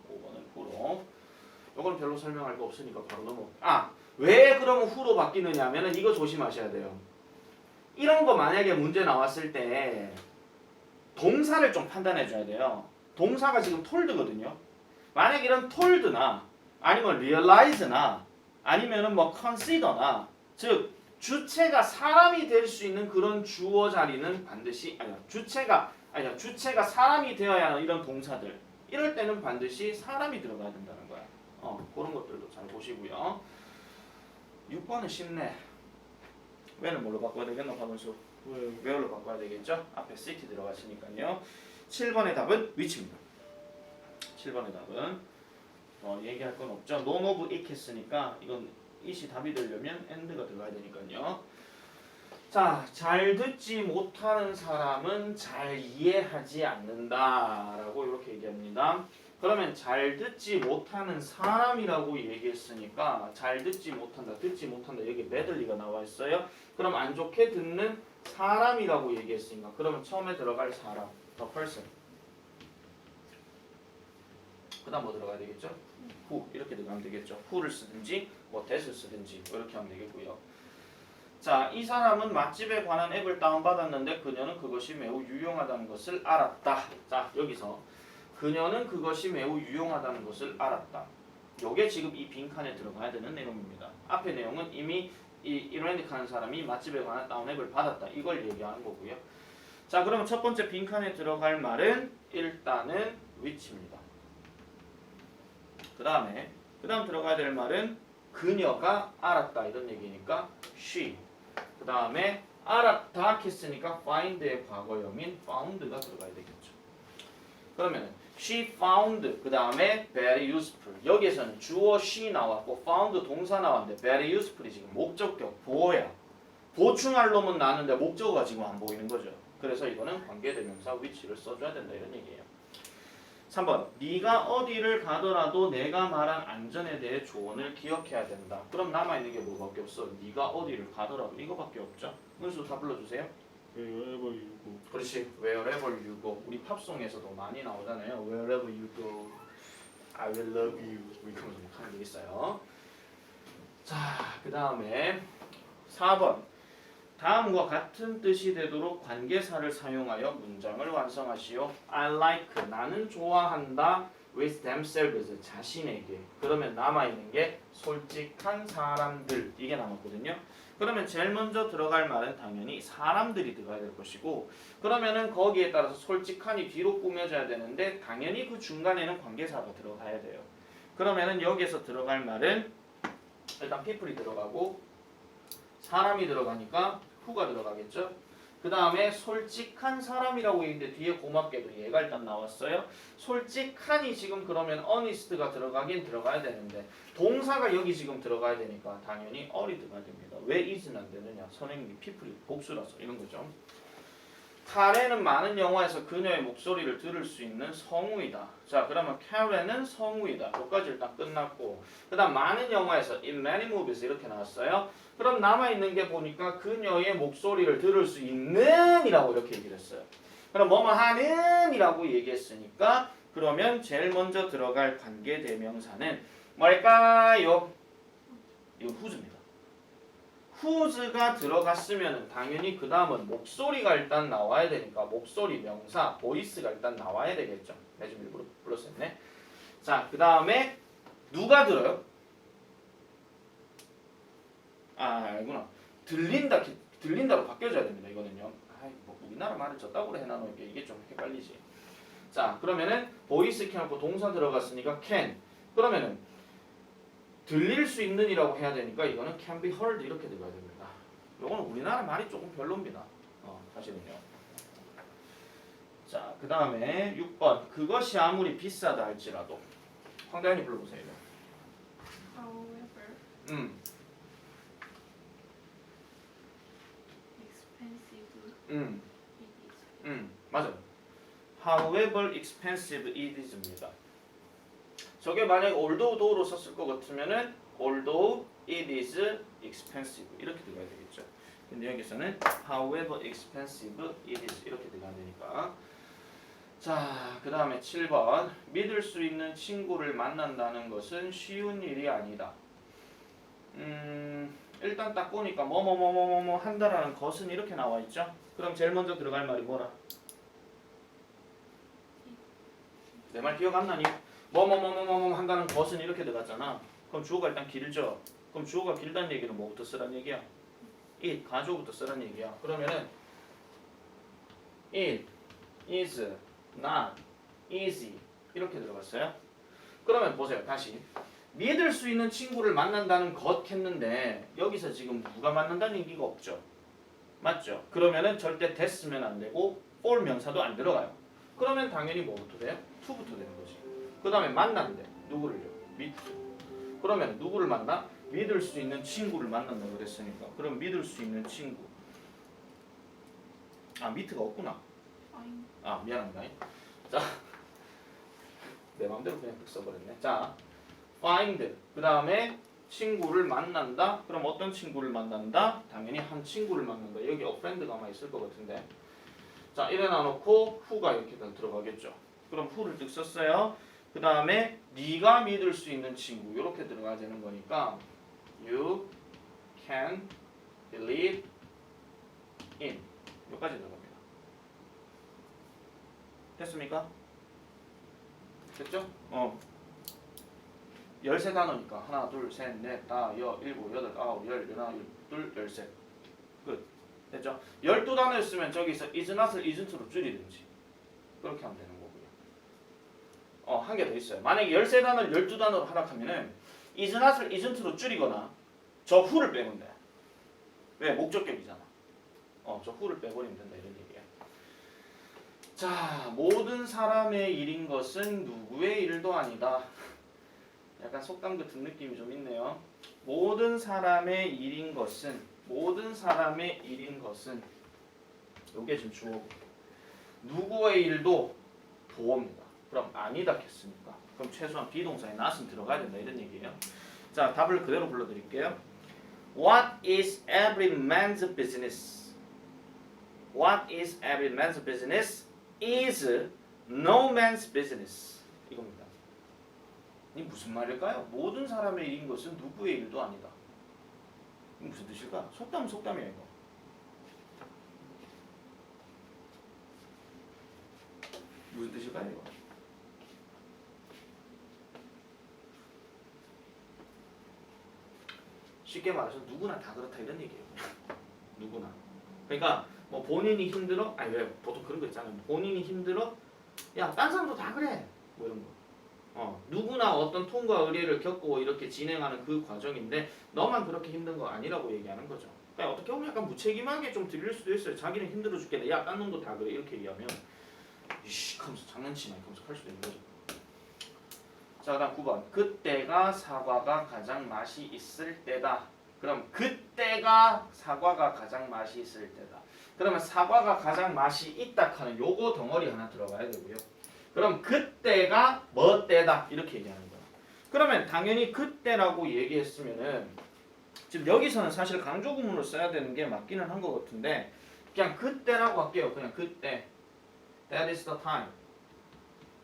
Speaker 1: 5번은 who로. 요건 별로 설명할 거 없으니까 바로 넘어. 왜 그러면 who로 바뀌느냐 하면은 이거 조심하셔야 돼요. 이런 거 만약에 문제 나왔을 때 동사를 좀 판단해 줘야 돼요. 동사가 지금 told거든요. 만약에 이런 told나 아니면 realize나 아니면은 뭐 consider나 즉 주체가 사람이 될 수 있는 그런 주어 자리는 반드시 주체가 사람이 되어야 하는 이런 동사들 이럴 때는 반드시 사람이 들어가야 된다는 거야. 그런 것들도 잘 보시고요. 6번은 쉽네. when을 뭘로 바꿔야 되겠노 박은수?
Speaker 2: 왜?
Speaker 1: where로 바꿔야 되겠죠? 앞에 city 들어갔으니까요. 7번의 답은 which입니다. 7번의 답은 얘기할 건 없죠. none of it 했으니까 이건 it이 답이 되려면 and가 들어가야 되니까요. 자, 잘 듣지 못하는 사람은 잘 이해하지 않는다라고 이렇게 얘기합니다. 그러면 잘 듣지 못하는 사람이라고 얘기했으니까 잘 듣지 못한다, 듣지 못한다 여기 medley가 나와 있어요. 그럼 안 좋게 듣는 사람이라고 얘기했으니까 그러면 처음에 들어갈 사람, the person. 그다음 뭐 들어가야 되겠죠? who 이렇게 들어가면 되겠죠. who를 쓰든지 뭐 that을 쓰든지 이렇게 하면 되겠고요. 자, 이 사람은 맛집에 관한 앱을 다운받았는데 그녀는 그것이 매우 유용하다는 것을 알았다. 자, 여기서 그녀는 그것이 매우 유용하다는 것을 알았다. 요게 지금 이 빈칸에 들어가야 되는 내용입니다. 앞의 내용은 이미 이 이레닉하는 사람이 맛집에 관한 다운 앱을 받았다. 이걸 얘기하는 거고요. 자, 그러면 첫 번째 빈칸에 들어갈 말은 일단은 which입니다. 그 다음 들어가야 될 말은 그녀가 알았다 이런 얘기니까 she. 그 다음에 알았다 했으니까 find의 과거형인 found가 들어가야 되겠죠. 그러면 she found 그 다음에 very useful. 여기에서는 주어 she 나왔고 found 동사 나왔는데 very useful이 지금 목적격 보어야. 보충할 놈은 나는데 목적어가 지금 안 보이는 거죠. 그래서 이거는 관계대명사 which를 써줘야 된다 이런 얘기예요. 3번 네가 어디를 가더라도 내가 말한 안전에 대해 조언을 기억해야 된다. 그럼 남아있는 게 뭐밖에 없어? 네가 어디를 가더라도 이거밖에 없죠. 은수 다 불러주세요.
Speaker 2: wherever you go.
Speaker 1: 그렇지. Wherever you go. 우리 팝송에서도 많이 나오잖아요. Wherever you go, I will love you. 이렇게 하는 게 있어요. 자, 그 다음에 4번 다음과 같은 뜻이 되도록 관계사를 사용하여 문장을 완성하시오. I like 나는 좋아한다. with themselves 자신에게. 그러면 남아있는 게 솔직한 사람들 이게 남았거든요. 그러면 제일 먼저 들어갈 말은 당연히 사람들이 들어가야 될 것이고 그러면은 거기에 따라서 솔직한이 뒤로 꾸며져야 되는데 당연히 그 중간에는 관계사가 들어가야 돼요. 그러면은 여기에서 들어갈 말은 일단 people이 들어가고 사람이 들어가니까 who가 들어가겠죠. 그 다음에 솔직한 사람이라고 했는데 뒤에 고맙게도 얘가 일단 나왔어요. 솔직한이 지금 그러면 honest가 들어가긴 들어가야 되는데 동사가 여기 지금 들어가야 되니까 당연히 all이 들어가야 됩니다. 왜 is는 안 되느냐? 선생님이 people이 복수라서 이런 거죠. 카렌은 많은 영화에서 그녀의 목소리를 들을 수 있는 성우이다. 자, 그러면 카렌은 성우이다. 여기까지 일단 끝났고 그 다음 많은 영화에서 in many movies 이렇게 나왔어요. 그럼 남아있는 게 보니까 그녀의 목소리를 들을 수 있는 이라고 이렇게 얘기를 했어요. 그럼 뭐뭐 하는 이라고 얘기했으니까 그러면 제일 먼저 들어갈 관계대명사는 뭘까요? 이거 who's입니다. who's가 들어갔으면 당연히 그 다음은 목소리가 일단 나와야 되니까 목소리 명사 voice가 일단 나와야 되겠죠. 내 지금 일부러 불렀었네. 자, 그 다음에 누가 들어요? 아, 알구나. 들린다로 바뀌어져야 됩니다. 이거는요. 뭐 우리나라 말을 저따구로 해놔놓으니까 이게 좀 헷갈리지. 자, 그러면은 voice 켜놓고 동사 들어갔으니까 can. 그러면은 들릴 수 있는이라고 해야 되니까 이거는 can be heard 이렇게 들어가야 됩니다. 이거는 우리나라 말이 조금 별로입니다. 사실은요. 자, 그 다음에 6번 그것이 아무리 비싸다 할지라도 황다현이 불러보세요.
Speaker 3: However expensive it is.
Speaker 1: 맞아요. However expensive it is입니다. 저게 만약에 although 썼을 것 같으면은 although it is expensive 이렇게 들어가야 되겠죠. 근데 여기서는 however expensive it is 이렇게 들어가야 되니까. 자, 그 다음에 7번 믿을 수 있는 친구를 만난다는 것은 쉬운 일이 아니다. 일단 딱 보니까 뭐뭐뭐뭐뭐 한다라는 것은 이렇게 나와 있죠. 그럼 제일 먼저 들어갈 말이 뭐라? 내 말 기억 안 나니? 뭐뭐뭐뭐뭐 한다는 것은 이렇게 들어갔잖아. 그럼 주어가 일단 길죠. 그럼 주어가 길다는 얘기는 뭐부터 쓰란 얘기야? it 가주어부터 쓰란 얘기야. 그러면은 it is not easy 이렇게 들어갔어요. 그러면 보세요. 다시 믿을 수 있는 친구를 만난다는 것 했는데 여기서 지금 누가 만난다는 얘기가 없죠. 맞죠? 그러면은 절대 됐으면 안 되고 for 명사도 안 들어가요. 그러면 당연히 뭐부터 돼요? to부터 되는 거지. 그 다음에 만난대. 누구를요? meet. 그러면 누구를 만나? 믿을 수 있는 친구를 만난다고 그랬으니까. 그럼 믿을 수 있는 친구. 아, meet가 없구나.
Speaker 3: find
Speaker 1: 아, 미안합니다. 자, 내 마음대로 그냥 딱 써버렸네. 자, find. 그 다음에 친구를 만난다. 그럼 어떤 친구를 만난다? 당연히 한 친구를 만난다. 여기 a friend가 아마 있을 것 같은데. 자, 이래 놔놓고 who가 이렇게 들어가겠죠. 그럼 who를 뜩 썼어요. 그 다음에 네가 믿을 수 있는 친구 이렇게 들어가야 되는 거니까 you can believe in 여기까지 들어갑니다. 됐습니까? 됐죠? 13단어니까 하나, 둘, 셋, 넷, 다, 여, 일곱, 여덟, 아홉, 열, 열하나, 열둘, 열셋 끝. 됐죠? 12단어였으면 저기서 is not을 isn't로 줄이든지 그렇게 하면 되는 거고요. 한 개 더 있어요. 만약에 13단어를 12단어로 하락하면은 is not을 isn't로 줄이거나 저 who를 빼면 돼. 왜? 목적격이잖아. 저 who를 빼버리면 된다 이런 얘기예요. 자, 모든 사람의 일인 것은 누구의 일도 아니다. 약간 속담 같은 느낌이 좀 있네요. 모든 사람의 일인 것은 이게 지금 주어고 누구의 일도 보어입니다. 그럼 아니다 했으니까 그럼 최소한 비동사에 not은 들어가야 된다 이런 얘기예요. 자, 답을 그대로 불러드릴게요. What is every man's business? What is every man's business is no man's business. 이겁니다. 이 무슨 말일까요? 모든 사람의 일인 것은 누구의 일도 아니다. 이게 무슨 뜻일까? 속담이야 이거. 무슨 뜻일까요 이거? 쉽게 말해서 누구나 다 그렇다 이런 얘기예요. 누구나. 그러니까 뭐 본인이 힘들어? 아니 왜 보통 그런 거 있잖아요. 본인이 힘들어? 야, 딴 사람도 다 그래. 뭐 이런 거. 누구나 어떤 통과 의례를 겪고 이렇게 진행하는 그 과정인데 너만 그렇게 힘든 거 아니라고 얘기하는 거죠. 그러니까 어떻게 보면 약간 무책임하게 좀 들릴 수도 있어요. 자기는 힘들어 죽겠네. 야, 딴 놈도 다 그래. 이렇게 얘기하면 이씨 하면서 장난치나 하면서 할 수도 있는 거죠. 자, 그다음 9번. 그때가 사과가 가장 맛이 있을 때다. 그럼 그때가 사과가 가장 맛이 있을 때다. 그러면 사과가 가장 맛이 있다 하는 요거 덩어리 하나 들어가야 되고요. 그럼 그때가 뭐 때다 이렇게 얘기하는 거야. 그러면 당연히 그때라고 얘기했으면은 지금 여기서는 사실 강조 구문으로 써야 되는 게 맞기는 한 것 같은데 그냥 그때라고 할게요. 그냥 그때. That is the time.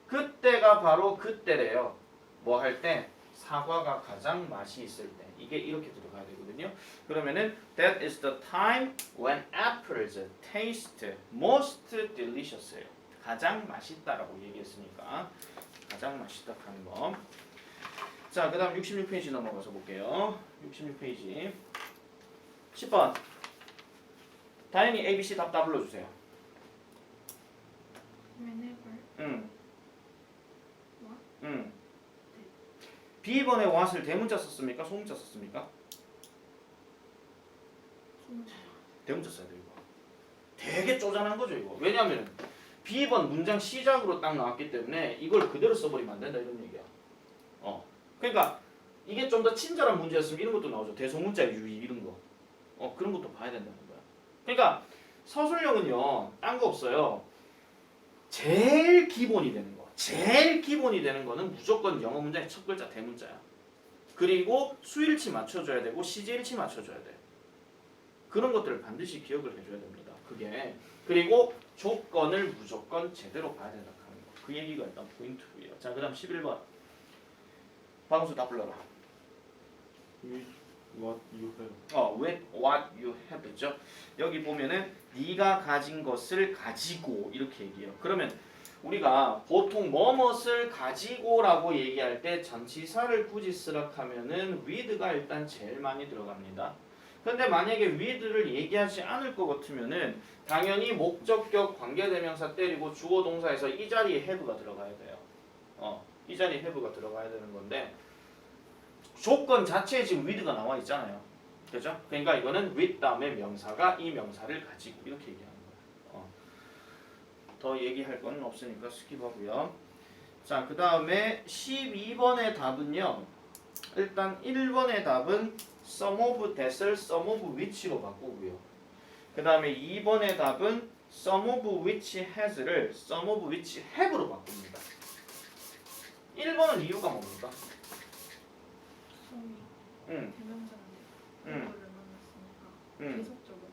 Speaker 1: 그때가 바로 그때래요. 뭐 할 때? 사과가 가장 맛이 있을 때. 이게 이렇게 들어가야 되거든요. 그러면은 That is the time when apples taste most delicious예요. 가장 맛있다라고 얘기했으니까 가장 맛있다 하는 거. 자, 그 다음 66페이지 넘어가서 볼게요. 66페이지 10번 다현이 ABC 답 불러주세요.
Speaker 3: whenever what?
Speaker 1: B번에 what을 대문자 썼습니까? 소문자 썼습니까? 대문자 써야 돼요. 이거 되게 쪼잔한 거죠 이거. 왜냐하면 B번 문장 시작으로 딱 나왔기 때문에 이걸 그대로 써버리면 안 된다 이런 얘기야. 그러니까 이게 좀 더 친절한 문제였으면 이런 것도 나오죠. 대소문자 유의 이런 거. 그런 것도 봐야 된다는 거야. 그러니까 서술형은요, 딴 거 없어요. 제일 기본이 되는 거. 제일 기본이 되는 거는 무조건 영어 문장의 첫 글자 대문자야. 그리고 수일치 맞춰줘야 되고 시제일치 맞춰줘야 돼. 그런 것들을 반드시 기억을 해줘야 됩니다. 그게. 그리고 조건을 무조건 제대로 봐야 된다 하는 거. 그 얘기가 일단 포인트고요. 자, 그 다음 11번. 박은수 다 불러라.
Speaker 2: With what you have.
Speaker 1: With what you have죠. 여기 보면은 네가 가진 것을 가지고 이렇게 얘기해요. 그러면 우리가 보통 뭐뭇을 가지고라고 얘기할 때 전치사를 굳이 쓰라고 하면은 with가 일단 제일 많이 들어갑니다. 근데 만약에 with를 얘기하지 않을 것 같으면은 당연히 목적격 관계대명사 때리고 주어 동사에서 이 자리에 have가 들어가야 돼요. 이 자리에 have가 들어가야 되는 건데 조건 자체에 지금 with가 나와 있잖아요. 그죠? 그러니까 이거는 with 다음에 명사가 이 명사를 가지고 이렇게 얘기하는 거예요. 더 얘기할 건 없으니까 스킵하고요. 자, 그 다음에 12번의 답은요. 일단 1번의 답은 some of that을 some of which로 바꾸고요. 그 다음에 2번의 답은 some of which has를 some of which have로 바꿉니다. 1번은 이유가 뭡니까?
Speaker 3: 썸이
Speaker 1: 응.
Speaker 3: 대명사인데
Speaker 1: 응.
Speaker 3: 이거를 만났으니까
Speaker 1: 응.
Speaker 3: 계속적으로 돼요.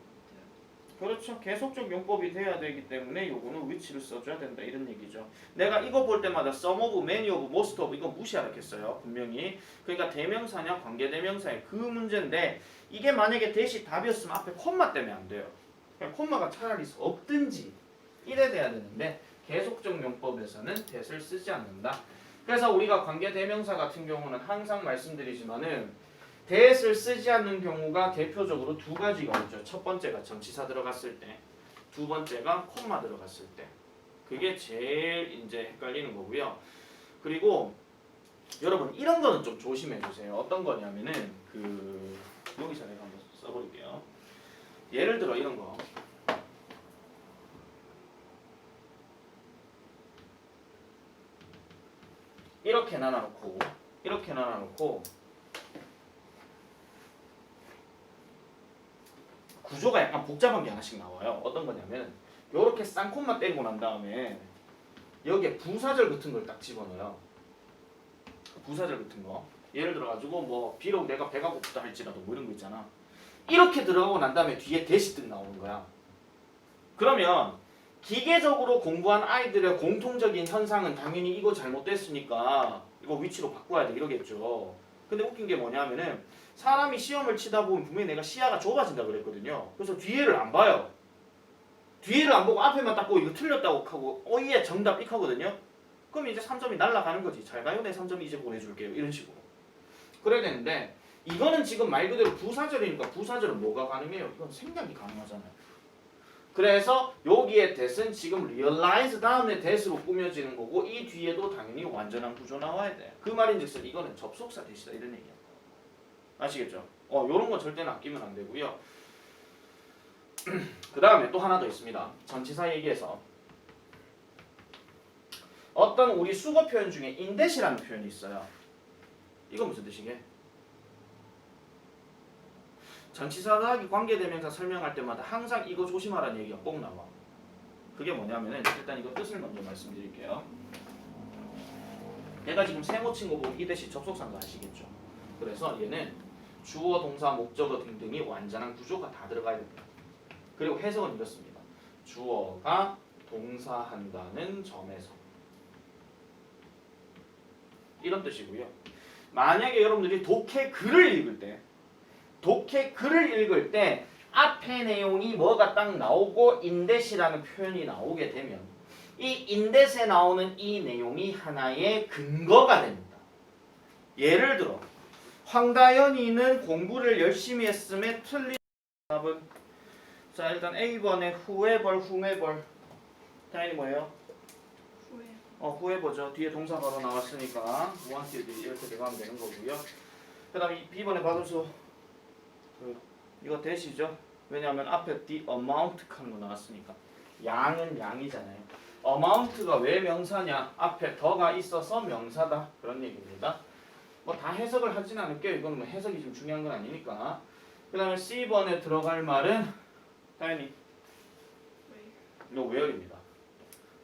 Speaker 1: 그렇죠. 계속적 용법이 돼야 되기 때문에 요거는 which를 써줘야 된다 이런 얘기죠. 내가 이거 볼 때마다 some of, many of, most of 이거 무시하겠어요. 분명히. 그러니까 대명사냐 관계대명사의 그 문제인데 이게 만약에 대시 답이었으면 앞에 콤마 때문에 안 돼요. 그냥 콤마가 차라리 없든지 이래 돼야 되는데 계속적 용법에서는 that을 쓰지 않는다. 그래서 우리가 관계대명사 같은 경우는 항상 말씀드리지만은 that을 쓰지 않는 경우가 대표적으로 두 가지가 있죠. 첫 번째가 전치사 들어갔을 때, 두 번째가 콤마 들어갔을 때. 그게 제일 이제 헷갈리는 거고요. 그리고 여러분 이런 거는 좀 조심해 주세요. 어떤 거냐면은 여기서 내가 한번 써볼게요. 예를 들어 이런 거. 이렇게 나눠놓고 이렇게 나눠놓고 구조가 약간 복잡한 게 하나씩 나와요. 어떤 거냐면 요렇게 쌍콤만 때리고 난 다음에 여기에 부사절 같은 걸 딱 집어넣어요. 부사절 같은 거. 예를 들어가지고 뭐 비록 내가 배가 고프다 할지라도 뭐 이런 거 있잖아. 이렇게 들어가고 난 다음에 뒤에 대시 뜻 나오는 거야. 그러면 기계적으로 공부한 아이들의 공통적인 현상은 당연히 이거 잘못됐으니까 이거 위치로 바꿔야 돼 이러겠죠. 근데 웃긴 게 뭐냐면은 사람이 시험을 치다 보면 분명히 내가 시야가 좁아진다 그랬거든요. 그래서 뒤에를 안 봐요. 뒤에를 안 보고 앞에만 딱 보고 이거 틀렸다고 하고 예 정답 იქ 하거든요. 그럼 이제 3점이 날아가는 거지. 잘 가요 내 3점 이제 보내줄게요. 이런 식으로. 그래야 되는데 이거는 지금 말 그대로 부사절이니까 부사절은 뭐가 가능해요? 이건 생략이 가능하잖아요. 그래서 여기에 that은 지금 realize 다음에 that으로 꾸며지는 거고 이 뒤에도 당연히 완전한 구조 나와야 돼. 그 말인즉슨 이거는 접속사 that이다 이런 얘기야. 아시겠죠? 요런 거 절대는 아끼면 안 되고요. 그 다음에 또 하나 더 있습니다. 전치사 얘기에서 어떤 우리 수거 표현 중에 인댓이라는 표현이 있어요. 이거 무슨 뜻이게? 전치사 더하기 관계대명사 설명할 때마다 항상 이거 조심하라는 얘기가 꼭 나와. 그게 뭐냐면은 일단 이거 뜻을 먼저 말씀드릴게요. 얘가 지금 세모 친 거 보면 이 대시 접속사인 거 아시겠죠? 그래서 얘는 주어, 동사, 목적어 등등이 완전한 구조가 다 들어가야 됩니다. 그리고 해석은 이렇습니다. 주어가 동사한다는 점에서 이런 뜻이고요. 만약에 여러분들이 독해 글을 읽을 때 앞에 내용이 뭐가 딱 나오고 인댓이라는 표현이 나오게 되면 이 인댓에 나오는 이 내용이 하나의 근거가 됩니다. 예를 들어 황다연이는 공부를 열심히 했음에 틀린 답은 자 일단 A번에 whoever 다연이 뭐예요? whoever죠. 뒤에 동사 바로 나왔으니까 wanted 이렇게 들어가면 되는 거고요. 그 다음에 B번에 받음수 이거 대시죠. 왜냐하면 앞에 the amount 하는 거 나왔으니까 양은 양이잖아요. amount가 왜 명사냐? 앞에 더가 있어서 명사다 그런 얘기입니다. 뭐 다 해석을 하진 않을게요. 이건 뭐 해석이 좀 중요한 건 아니니까. 그 다음에 C번에 들어갈 말은 다현이 이거 where입니다.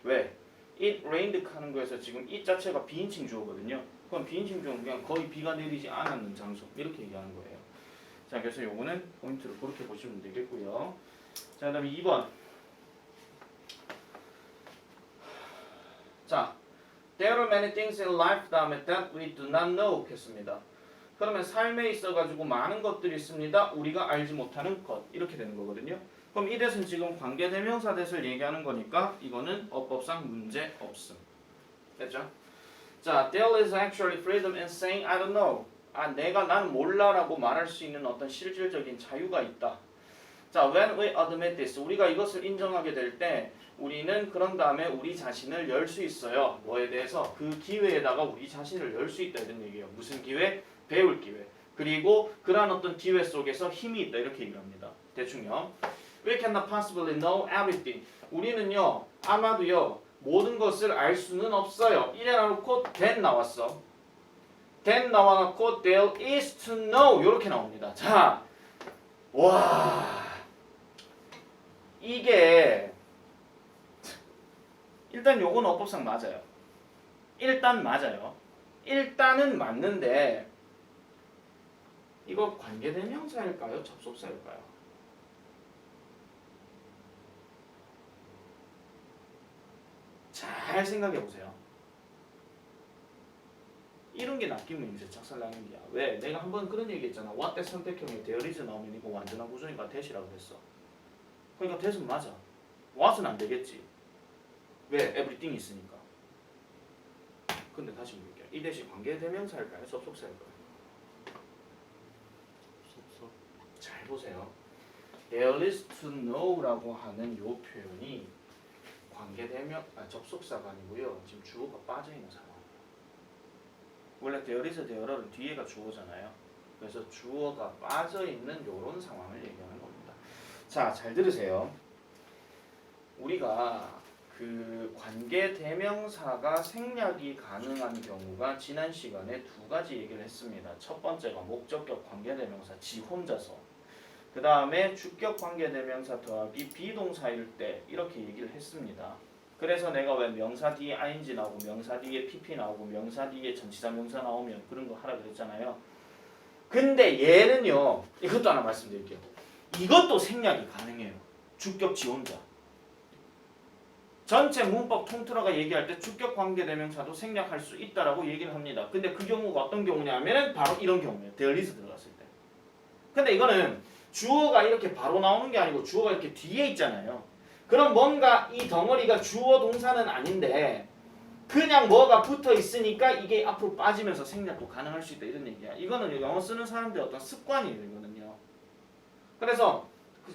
Speaker 1: 왜? It rained 하는 거에서 지금 이 자체가 비인칭 주어거든요. 그럼 비인칭 주어는 그냥 거의 비가 내리지 않았는 장소 이렇게 얘기하는 거예요. 자 그래서 요거는 포인트를 그렇게 보시면 되겠고요. 자 그 다음에 2번 자 There are many things in life 다음에 that we do not know 했습니다. 그러면 삶에 있어가지고 많은 것들이 있습니다. 우리가 알지 못하는 것 이렇게 되는 거거든요. 그럼 이 that은 지금 관계대명사 that을 얘기하는 거니까 이거는 어법상 문제 없음. 됐죠? 자, there is actually freedom in saying I don't know. 나는 몰라라고 말할 수 있는 어떤 실질적인 자유가 있다. 자, when we admit this, 우리가 이것을 인정하게 될 때 우리는 그런 다음에 우리 자신을 열 수 있어요. 뭐에 대해서? 그 기회에다가 우리 자신을 열 수 있다 이런 얘기예요. 무슨 기회? 배울 기회. 그리고 그러한 어떤 기회 속에서 힘이 있다 이렇게 얘기를 합니다. 대충요. We cannot possibly know everything. 우리는요 아마도요 모든 것을 알 수는 없어요. 이래 놓고 then 나왔어. then 나와놓고 there is to know 이렇게 나옵니다. 자, 와 이게 일단 요건 어법상 맞아요. 일단 맞아요. 일단은 맞는데 이거 관계대명사일까요? 접속사일까요? 잘 생각해 보세요. 이런 게 낚이면 이제 작살나는 게야. 왜? 내가 한번 그런 얘기 했잖아. what that 선택형에 there is 나오면 이거 완전한 구조니까 that이라고 했어. 그러니까 that은 맞아. what은 안 되겠지. 왜? everything 있으니까. 근데 다시 물을게요. 이 대시 관계대명사일까요? 접속사일까요?
Speaker 2: 접속.
Speaker 1: 잘 보세요. there is to know라고 하는 요 표현이 접속사가 아니고요. 지금 주어가 빠져있는 상황. 원래 there is, there는 뒤에가 주어잖아요. 그래서 주어가 빠져있는 요런 상황을 얘기하는 겁니다. 자, 잘 들으세요. 우리가 그 관계대명사가 생략이 가능한 경우가 지난 시간에 두 가지 얘기를 했습니다. 첫 번째가 목적격 관계대명사 지 혼자서, 그 다음에 주격 관계대명사 더하기 비동사일 때 이렇게 얘기를 했습니다. 그래서 내가 왜 명사 뒤에 ing 나오고 명사 뒤에 pp 나오고 명사 뒤에 전치사 명사 나오면 그런 거 하라 그랬잖아요. 근데 얘는요, 이것도 하나 말씀드릴게요. 이것도 생략이 가능해요. 주격 지 혼자. 전체 문법 통틀어가 얘기할 때 주격 관계대명사도 생략할 수 있다라고 얘기를 합니다. 근데 그 경우가 어떤 경우냐면은 바로 이런 경우예요. there is 들어갔을 때. 근데 이거는 주어가 이렇게 바로 나오는 게 아니고 주어가 이렇게 뒤에 있잖아요. 그럼 뭔가 이 덩어리가 주어 동사는 아닌데 그냥 뭐가 붙어 있으니까 이게 앞으로 빠지면서 생략도 가능할 수 있다 이런 얘기야. 이거는 영어 쓰는 사람들의 어떤 습관이에요, 이거는요. 그래서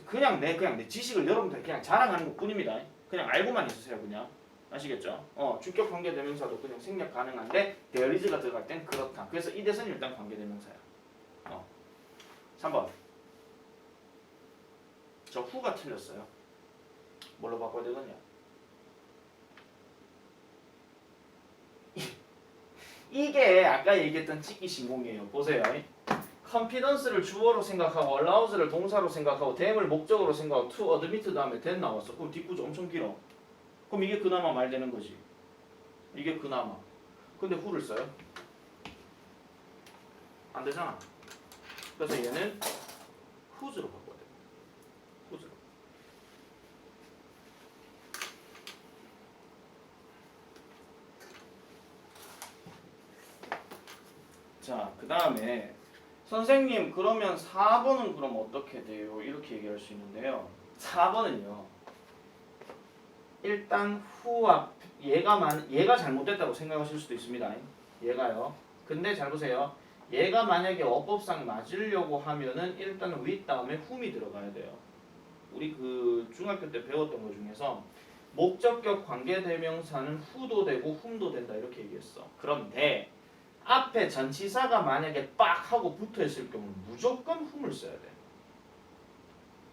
Speaker 1: 그냥 내 지식을 여러분들 그냥 자랑하는 것뿐입니다. 그냥 알고만 있으세요, 그냥. 아시겠죠? 주격 관계대명사도 그냥 생략 가능한데 there is가 들어갈 땐 그렇다. 그래서 이 대선 일단 관계대명사야. 3번. 저 who가 틀렸어요. 뭘로 바꿔야 되겠냐? 이게 아까 얘기했던 찍기 신공이에요. 보세요. confidence를 주어로 생각하고 allows를 동사로 생각하고 tham을 목적으로 생각하고 to admit 다음에 then 나왔어. 그럼 뒷구조 엄청 길어. 그럼 이게 그나마 말 되는 거지. 이게 그나마. 근데 who를 써요? 안 되잖아. 그래서 얘는 who's로 바꿔야 돼. who's로. 자, 그 다음에 선생님 그러면 4번은 그럼 어떻게 돼요? 이렇게 얘기할 수 있는데요. 4번은요. 일단 who와 얘가 잘못됐다고 생각하실 수도 있습니다. 얘가요. 근데 잘 보세요. 얘가 만약에 어법상 맞으려고 하면은 일단 with 다음에 whom이 들어가야 돼요. 우리 그 중학교 때 배웠던 것 중에서 목적격 관계대명사는 who도 되고 whom도 된다 이렇게 얘기했어. 그런데 앞에 전치사가 만약에 빡 하고 붙어 있을 경우는 무조건 whom을 써야 돼.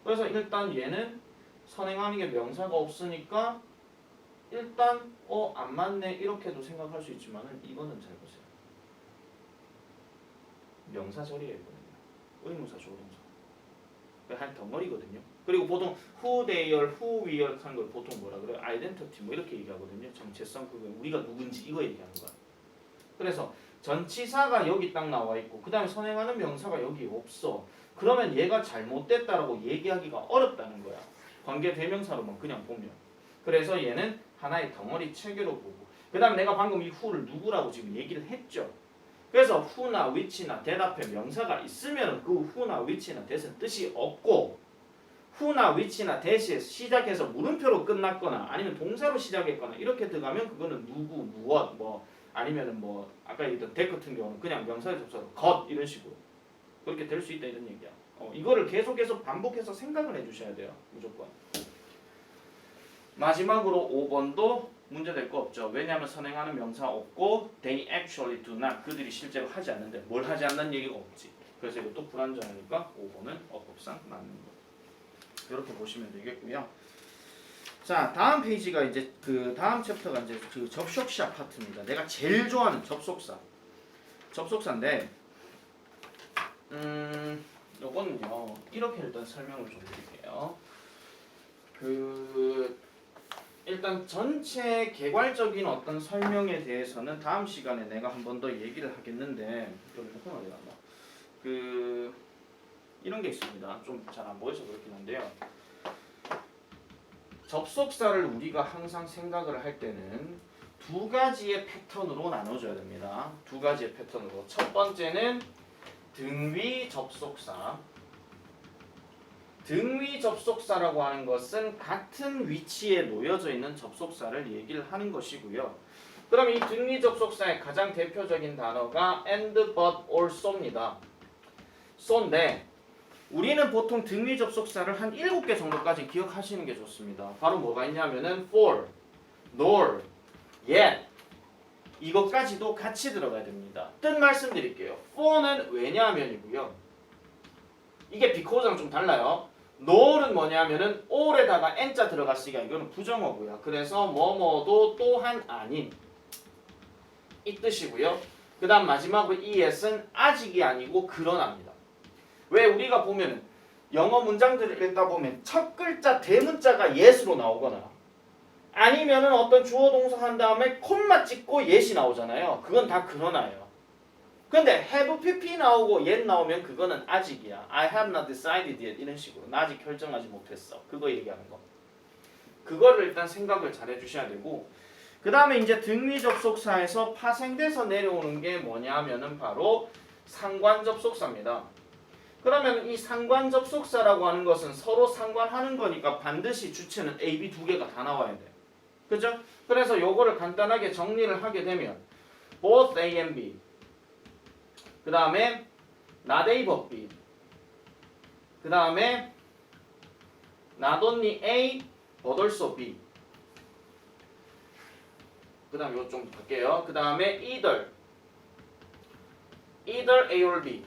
Speaker 1: 그래서 일단 얘는 선행하는 게 명사가 없으니까 일단 안 맞네 이렇게도 생각할 수 있지만은 이거는 잘 보세요. 명사절이에요, 이거는요. 의문사 조동사. 한 덩어리거든요. 그리고 보통 who they are, who we are 하는 걸 보통 뭐라 그래요? identity 뭐 이렇게 얘기하거든요. 정체성 그거 우리가 누군지 이거 얘기하는 거야. 그래서 전치사가 여기 딱 나와 있고 그 다음에 선행하는 명사가 여기 없어. 그러면 얘가 잘못됐다라고 얘기하기가 어렵다는 거야. 관계대명사로만 그냥 보면. 그래서 얘는 하나의 덩어리 체계로 보고 그 다음에 내가 방금 이 who를 누구라고 지금 얘기를 했죠. 그래서 who나 which나 that 앞에 명사가 있으면 그 who나 which나 that은 뜻이 없고 who나 which나 that이 시작해서 물음표로 끝났거나 아니면 동사로 시작했거나 이렇게 들어가면 그거는 누구, 무엇, 뭐 아니면은 뭐 아까 얘기했던 that 같은 경우는 그냥 명사의 접속사로 것 이런 식으로 그렇게 될 수 있다 이런 얘기야. 이거를 계속해서 반복해서 생각을 해주셔야 돼요. 무조건. 마지막으로 5번도 문제될 거 없죠. 왜냐하면 선행하는 명사 없고 they actually do not 그들이 실제로 하지 않는데 뭘 하지 않는 얘기가 없지. 그래서 이것도 불완전하니까 5번은 어법상 맞는 거. 이렇게 보시면 되겠고요. 자 다음 페이지가 이제 그 다음 챕터가 이제 그 접속사 파트입니다. 내가 제일 좋아하는 접속사인데 요거는요 이렇게 일단 설명을 좀 드릴게요. 일단 전체 개괄적인 어떤 설명에 대해서는 다음 시간에 내가 한 번 더 얘기를 하겠는데 이런 게 있습니다. 좀 잘 안 보여서 그렇긴 한데요. 접속사를 우리가 항상 생각을 할 때는 두 가지의 패턴으로 나눠줘야 됩니다. 두 가지의 패턴으로. 첫 번째는 등위 접속사. 등위 접속사라고 하는 것은 같은 위치에 놓여져 있는 접속사를 얘기를 하는 것이고요. 그럼 이 등위 접속사의 가장 대표적인 단어가 and, but, also입니다. so인데 우리는 보통 등위 접속사를 한 7개 정도까지 기억하시는 게 좋습니다. 바로 뭐가 있냐면은 for, nor, yet 이것까지도 같이 들어가야 됩니다. 뜻 말씀드릴게요. for는 왜냐하면이고요. 이게 because랑 좀 달라요. nor은 뭐냐면은 all에다가 n자 들어갔으니까 이거는 부정어고요. 그래서 뭐뭐도 또한 아닌 이 뜻이고요. 그 다음 마지막으로 yet은 아직이 아니고 그러나입니다. 왜 우리가 보면은 영어 문장들을 읽다 보면 첫 글자 대문자가 yes로 나오거나 아니면은 어떤 주어 동사 한 다음에 콤마 찍고 yes이 나오잖아요. 그건 다 그러나예요. 근데 have pp 나오고 yet 나오면 그거는 아직이야. I have not decided yet 이런 식으로 나 아직 결정하지 못했어. 그거 얘기하는 거. 그거를 일단 생각을 잘 해주셔야 되고 그 다음에 이제 등위 접속사에서 파생돼서 내려오는 게 뭐냐면은 바로 상관 접속사입니다. 그러면 이 상관 접속사라고 하는 것은 서로 상관하는 거니까 반드시 주체는 A, B 두 개가 다 나와야 돼. 그죠? 그래서 요거를 간단하게 정리를 하게 되면 both A and B 그 다음에 not A but B 그 다음에 not only A but also B 그 다음에 이거 좀 볼게요. 그 다음에 either A or B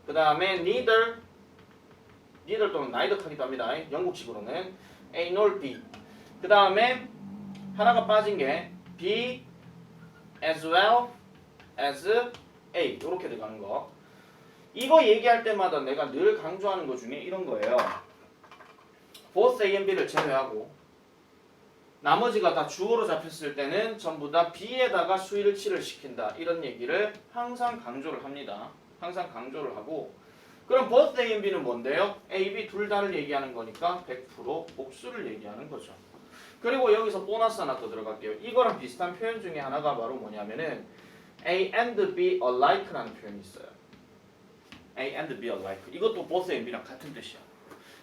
Speaker 1: 그 다음에 neither 또는 neither 하기도 합니다. 영국식으로는 A nor B 그 다음에 하나가 빠진 게 B as well as A 이렇게 들어가는 거. 이거 얘기할 때마다 내가 늘 강조하는 것 중에 이런 거예요. both A and B를 제외하고 나머지가 다 주어로 잡혔을 때는 전부 다 B에다가 수일치를 시킨다. 이런 얘기를 항상 강조를 합니다. 항상 강조를 하고 그럼 both A and B는 뭔데요? A, B 둘 다를 얘기하는 거니까 100% 복수를 얘기하는 거죠. 그리고 여기서 보너스 하나 더 들어갈게요. 이거랑 비슷한 표현 중에 하나가 바로 뭐냐면은 A and B alike라는 표현이 있어요. A and B alike. 이것도 both A and B랑 같은 뜻이야.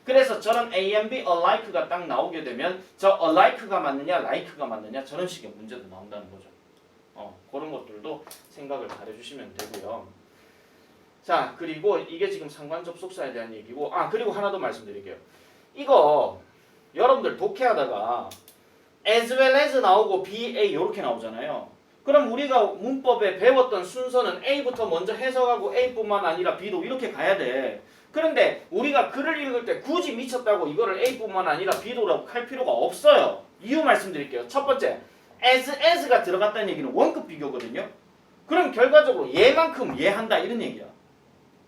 Speaker 1: 그래서 저런 A and B alike가 딱 나오게 되면 저 alike가 맞느냐, like가 맞느냐 저런 식의 문제도 나온다는 거죠. 그런 것들도 생각을 잘 해주시면 되고요. 자, 그리고 이게 지금 상관 접속사에 대한 얘기고, 그리고 하나 더 말씀드릴게요. 이거 여러분들 독해하다가 as well as 나오고 be a 이렇게 나오잖아요. 그럼 우리가 문법에 배웠던 순서는 A부터 먼저 해석하고 A뿐만 아니라 B도 이렇게 가야 돼. 그런데 우리가 글을 읽을 때 굳이 미쳤다고 이거를 A뿐만 아니라 B도라고 할 필요가 없어요. 이유 말씀드릴게요. 첫 번째, as가 들어갔다는 얘기는 원급 비교거든요. 그럼 결과적으로 얘만큼 얘한다 이런 얘기야.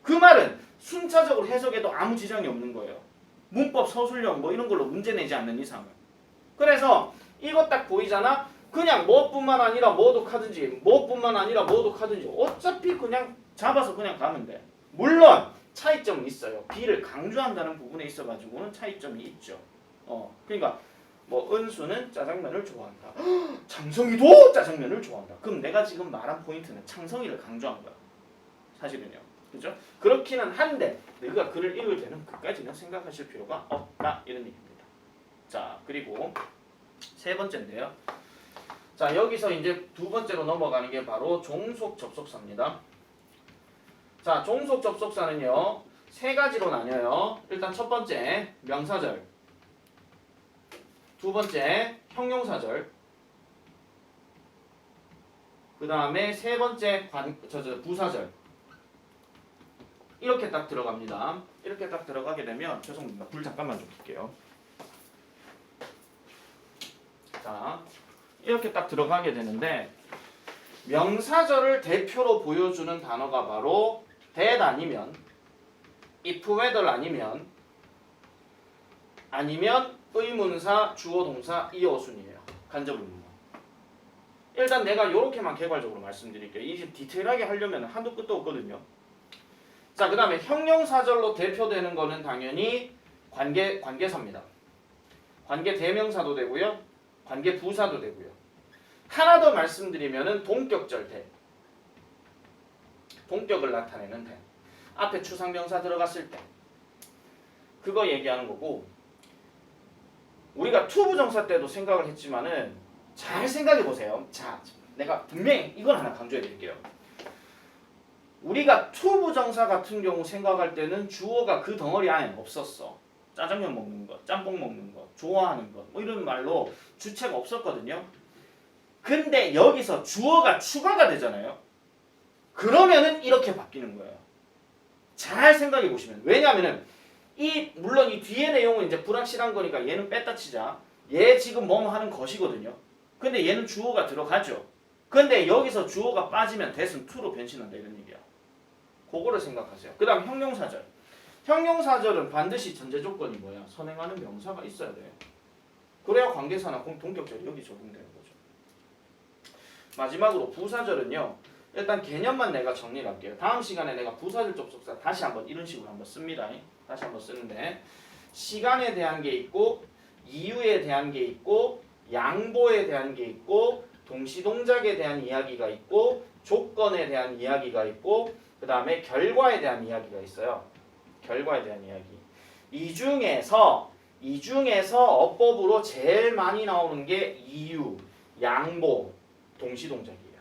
Speaker 1: 그 말은 순차적으로 해석해도 아무 지장이 없는 거예요. 문법, 서술형 뭐 이런 걸로 문제 내지 않는 이상은. 그래서 이거 딱 보이잖아? 그냥 뭐뿐만 아니라 뭐도 카든지 뭐뿐만 아니라 뭐도 카든지 어차피 그냥 잡아서 그냥 가면 돼. 물론 차이점은 있어요. B를 강조한다는 부분에 있어가지고는 차이점이 있죠. 그러니까 뭐 은수는 짜장면을 좋아한다. 창성이도 짜장면을 좋아한다. 그럼 내가 지금 말한 포인트는 창성이를 강조한 거야. 사실은요. 그죠? 그렇기는 한데 내가 글을 읽을 때는 그까지는 생각하실 필요가 없다. 이런 얘기입니다. 자, 그리고 세 번째인데요. 자, 여기서 이제 두 번째로 넘어가는 게 바로 종속 접속사입니다. 자, 종속 접속사는요. 세 가지로 나뉘어요. 일단 첫 번째, 명사절. 두 번째 형용사절. 그 다음에 세 번째 부사절. 이렇게 딱 들어갑니다. 이렇게 딱 들어가게 되면 죄송합니다. 불 잠깐만 좀 켤게요. 자, 이렇게 딱 들어가게 되는데 명사절을 대표로 보여주는 단어가 바로 that 아니면 if whether 아니면 의문사 주어 동사 이어순이에요. 간접 의문문. 일단 내가 이렇게만 개괄적으로 말씀드릴게요. 이제 디테일하게 하려면 한도 끝도 없거든요. 자, 그 다음에 형용사절로 대표되는 거는 당연히 관계사입니다. 관계 대명사도 되고요. 관계 부사도 되고요. 하나 더 말씀드리면은 동격절 대. 동격을 나타내는 대. 앞에 추상명사 들어갔을 때. 그거 얘기하는 거고, 우리가 투부정사 때도 생각을 했지만은 잘 생각해 보세요. 자, 내가 분명히 이걸 하나 강조해 드릴게요. 우리가 투부정사 같은 경우 생각할 때는 주어가 그 덩어리 안에 없었어. 짜장면 먹는 것, 짬뽕 먹는 것, 좋아하는 것, 뭐 이런 말로 주체가 없었거든요. 근데 여기서 주어가 추가가 되잖아요. 그러면은 이렇게 바뀌는 거예요. 잘 생각해 보시면. 왜냐하면은 물론 이 뒤에 내용은 이제 불확실한 거니까 얘는 뺐다 치자. 얘 지금 뭐뭐 하는 것이거든요. 근데 얘는 주어가 들어가죠. 근데 여기서 주어가 빠지면 that은 to로 변신한다 이런 얘기야. 그거를 생각하세요. 그 다음 형용사절. 형용사절은 반드시 전제 조건이 뭐야? 선행하는 명사가 있어야 돼. 그래야 관계사나 동격절이 여기 적용되는 거죠. 마지막으로 부사절은요. 일단 개념만 내가 정리를 할게요. 다음 시간에 내가 부사절 접속사 다시 한번 이런 식으로 한번 씁니다. 다시 한번 쓰는데 시간에 대한 게 있고 이유에 대한 게 있고 양보에 대한 게 있고 동시동작에 대한 이야기가 있고 조건에 대한 이야기가 있고 그 다음에 결과에 대한 이야기가 있어요. 결과에 대한 이야기. 이 중에서 어법으로 제일 많이 나오는 게 이유, 양보, 동시동작이에요.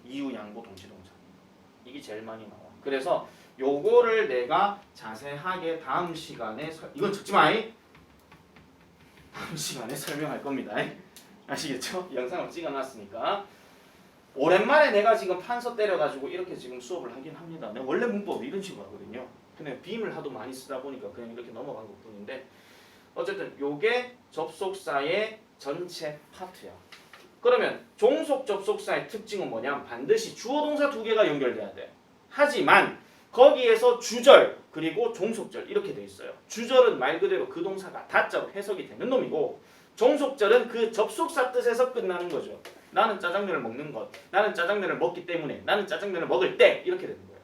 Speaker 1: 이유, 양보, 동시동작. 이게 제일 많이 나와. 그래서 요거를 내가 자세하게 다음 시간에 이건 적지 마이. 다음 시간에 설명할 겁니다. 아시겠죠? 영상을 찍어놨으니까. 오랜만에 내가 지금 판서 때려가지고 이렇게 지금 수업을 하긴 합니다. 내가 원래 문법이 이런 식으로 하거든요. 근데 빔을 하도 많이 쓰다 보니까 그냥 이렇게 넘어간 것 뿐인데 어쨌든 요게 접속사의 전체 파트야. 그러면 종속 접속사의 특징은 뭐냐면 반드시 주어 동사 두 개가 연결돼야 돼. 하지만 거기에서 주절 그리고 종속절 이렇게 돼 있어요. 주절은 말 그대로 그 동사가 다자로 해석이 되는 놈이고 종속절은 그 접속사 뜻에서 끝나는 거죠. 나는 짜장면을 먹는 것, 나는 짜장면을 먹기 때문에, 나는 짜장면을 먹을 때 이렇게 되는 거예요.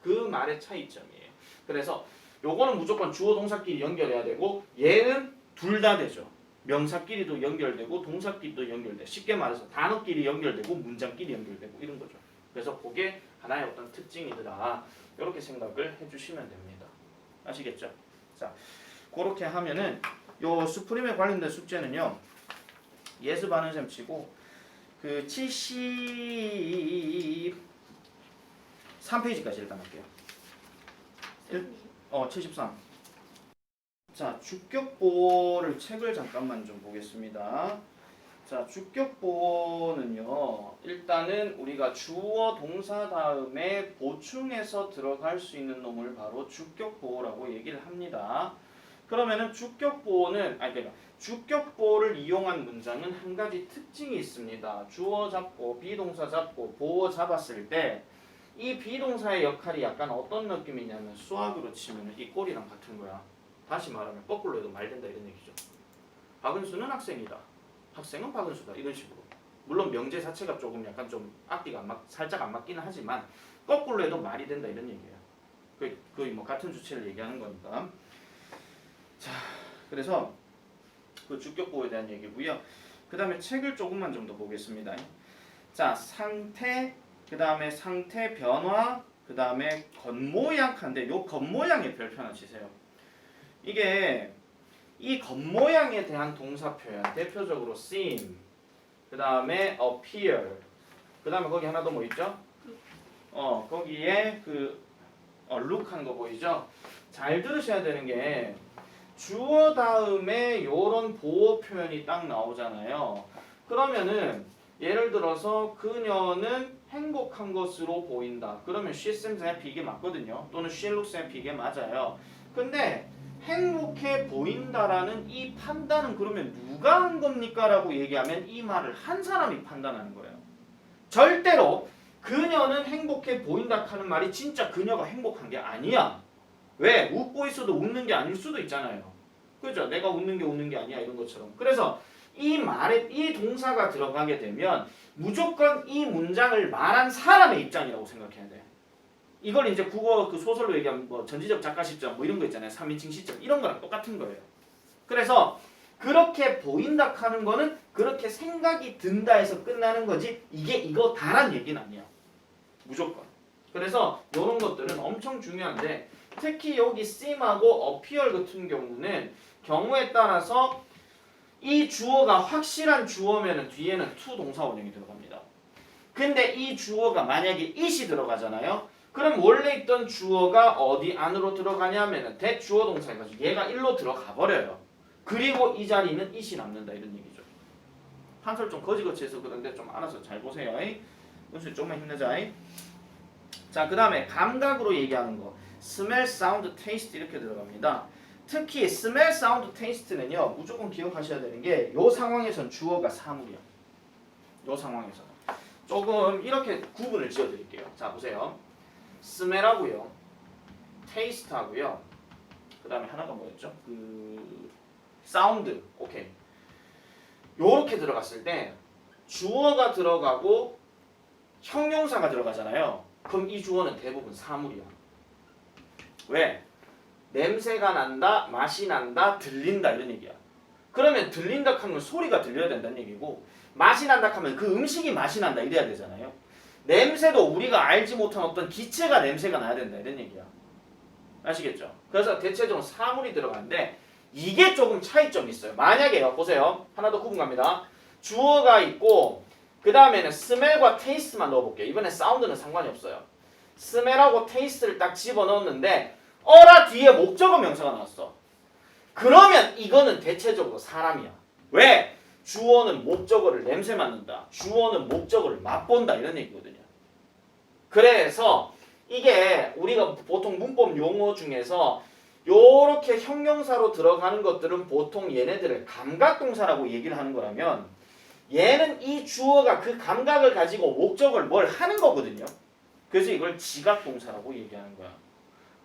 Speaker 1: 그 말의 차이점이에요. 그래서 요거는 무조건 주어 동사끼리 연결해야 되고 얘는 둘 다 되죠. 명사끼리도 연결되고 동사끼리도 연결돼. 쉽게 말해서 단어끼리 연결되고 문장끼리 연결되고 이런 거죠. 그래서 그게 하나의 어떤 특징이더라. 이렇게 생각을 해주시면 됩니다. 아시겠죠? 자, 그렇게 하면은 요 수프림에 관련된 숙제는요. 예습하는 셈 치고 그 73페이지까지 일단 할게요. 73. 자, 주격보를 책을 잠깐만 좀 보겠습니다. 자, 주격보는요. 일단은 우리가 주어 동사 다음에 보충해서 들어갈 수 있는 놈을 바로 주격보라고 얘기를 합니다. 그러면은 주격보는 그러니까 주격보를 이용한 문장은 한 가지 특징이 있습니다. 주어 잡고 비동사 잡고 보어 잡았을 때 이 비동사의 역할이 약간 어떤 느낌이냐면 수학으로 치면 이 꼴이랑 같은 거야. 다시 말하면 거꾸로 해도 말 된다 이런 얘기죠. 박은수는 학생이다. 학생은 박은수다. 이런 식으로. 물론 명제 자체가 조금 약간 좀 앞뒤가 살짝 안 맞기는 하지만 거꾸로 해도 말이 된다 이런 얘기예요. 거의 뭐 같은 주체를 얘기하는 거니까. 자, 그래서 그 주격보에 대한 얘기고요. 그 다음에 책을 조금만 좀 더 보겠습니다. 자, 상태, 그 다음에 상태 변화, 그 다음에 겉모양한데 요 겉모양의 별표 하나 치세요. 이게 이 겉모양에 대한 동사 표현 대표적으로 seem, 그 다음에 appear, 그 다음에 거기 하나 더 뭐 있죠? 거기에 그 look 하는 거 보이죠? 잘 들으셔야 되는 게 주어 다음에 요런 보호 표현이 딱 나오잖아요. 그러면은 예를 들어서 그녀는 행복한 것으로 보인다. 그러면 she seems happy 이게 맞거든요. 또는 she looks happy 이게 맞아요. 근데 행복해 보인다라는 이 판단은 그러면 누가 한 겁니까? 라고 얘기하면 이 말을 한 사람이 판단하는 거예요. 절대로 그녀는 행복해 보인다 하는 말이 진짜 그녀가 행복한 게 아니야. 왜? 웃고 있어도 웃는 게 아닐 수도 있잖아요. 그죠? 내가 웃는 게 아니야 이런 것처럼. 그래서 이 말에 이 동사가 들어가게 되면 무조건 이 문장을 말한 사람의 입장이라고 생각해야 돼. 이걸 이제 국어 그 소설로 얘기하면 뭐 전지적 작가 시점 뭐 이런 거 있잖아요. 3인칭 시점 이런 거랑 똑같은 거예요. 그래서 그렇게 보인다 하는 거는 그렇게 생각이 든다 해서 끝나는 거지 이게 이거 다란 얘기는 아니야. 무조건. 그래서 이런 것들은 엄청 중요한데 특히 여기 seem하고 appear 같은 경우는 경우에 따라서 이 주어가 확실한 주어면은 뒤에는 to 동사 원형이 들어갑니다. 근데 이 주어가 만약에 it이 들어가잖아요. 그럼 원래 있던 주어가 어디 안으로 들어가냐면은 대주어 동사 해가지고 얘가 1로 들어가 버려요. 그리고 이 자리는 it이 남는다 이런 얘기죠. 판서를 좀 거지거지해서 그런데 좀 알아서 잘 보세요. 은수 조금만 힘내자. 자, 그 다음에 감각으로 얘기하는 거 smell, sound, taste 이렇게 들어갑니다. 특히 smell, sound, taste는요 무조건 기억하셔야 되는 게 요 상황에선 주어가 사물이야. 요 상황에서는 조금 이렇게 구분을 지어드릴게요. 자 보세요. smell하고요, taste하고요. 그 다음에 하나가 뭐였죠? 그 sound. 오케이. 요렇게 들어갔을 때 주어가 들어가고 형용사가 들어가잖아요. 그럼 이 주어는 대부분 사물이야. 왜? 냄새가 난다, 맛이 난다, 들린다 이런 얘기야. 그러면 들린다 하면 소리가 들려야 된다는 얘기고 맛이 난다 하면 그 음식이 맛이 난다 이래야 되잖아요. 냄새도 우리가 알지 못한 어떤 기체가 냄새가 나야 된다 이런 얘기야. 아시겠죠? 그래서 대체적으로 사물이 들어가는데 이게 조금 차이점이 있어요. 만약에요. 보세요. 하나 더 구분 갑니다. 주어가 있고 그 다음에는 smell과 taste만 넣어볼게요. 이번에 사운드는 상관이 없어요. smell하고 taste를 딱 집어넣었는데 어라 뒤에 목적어 명사가 나왔어. 그러면 이거는 대체적으로 사람이야. 왜? 주어는 목적어를 냄새 맡는다. 주어는 목적어를 맛본다 이런 얘기거든요. 그래서 이게 우리가 보통 문법 용어 중에서 요렇게 형용사로 들어가는 것들은 보통 얘네들을 감각동사라고 얘기를 하는 거라면 얘는 이 주어가 그 감각을 가지고 목적을 뭘 하는 거거든요. 그래서 이걸 지각동사라고 얘기하는 거야.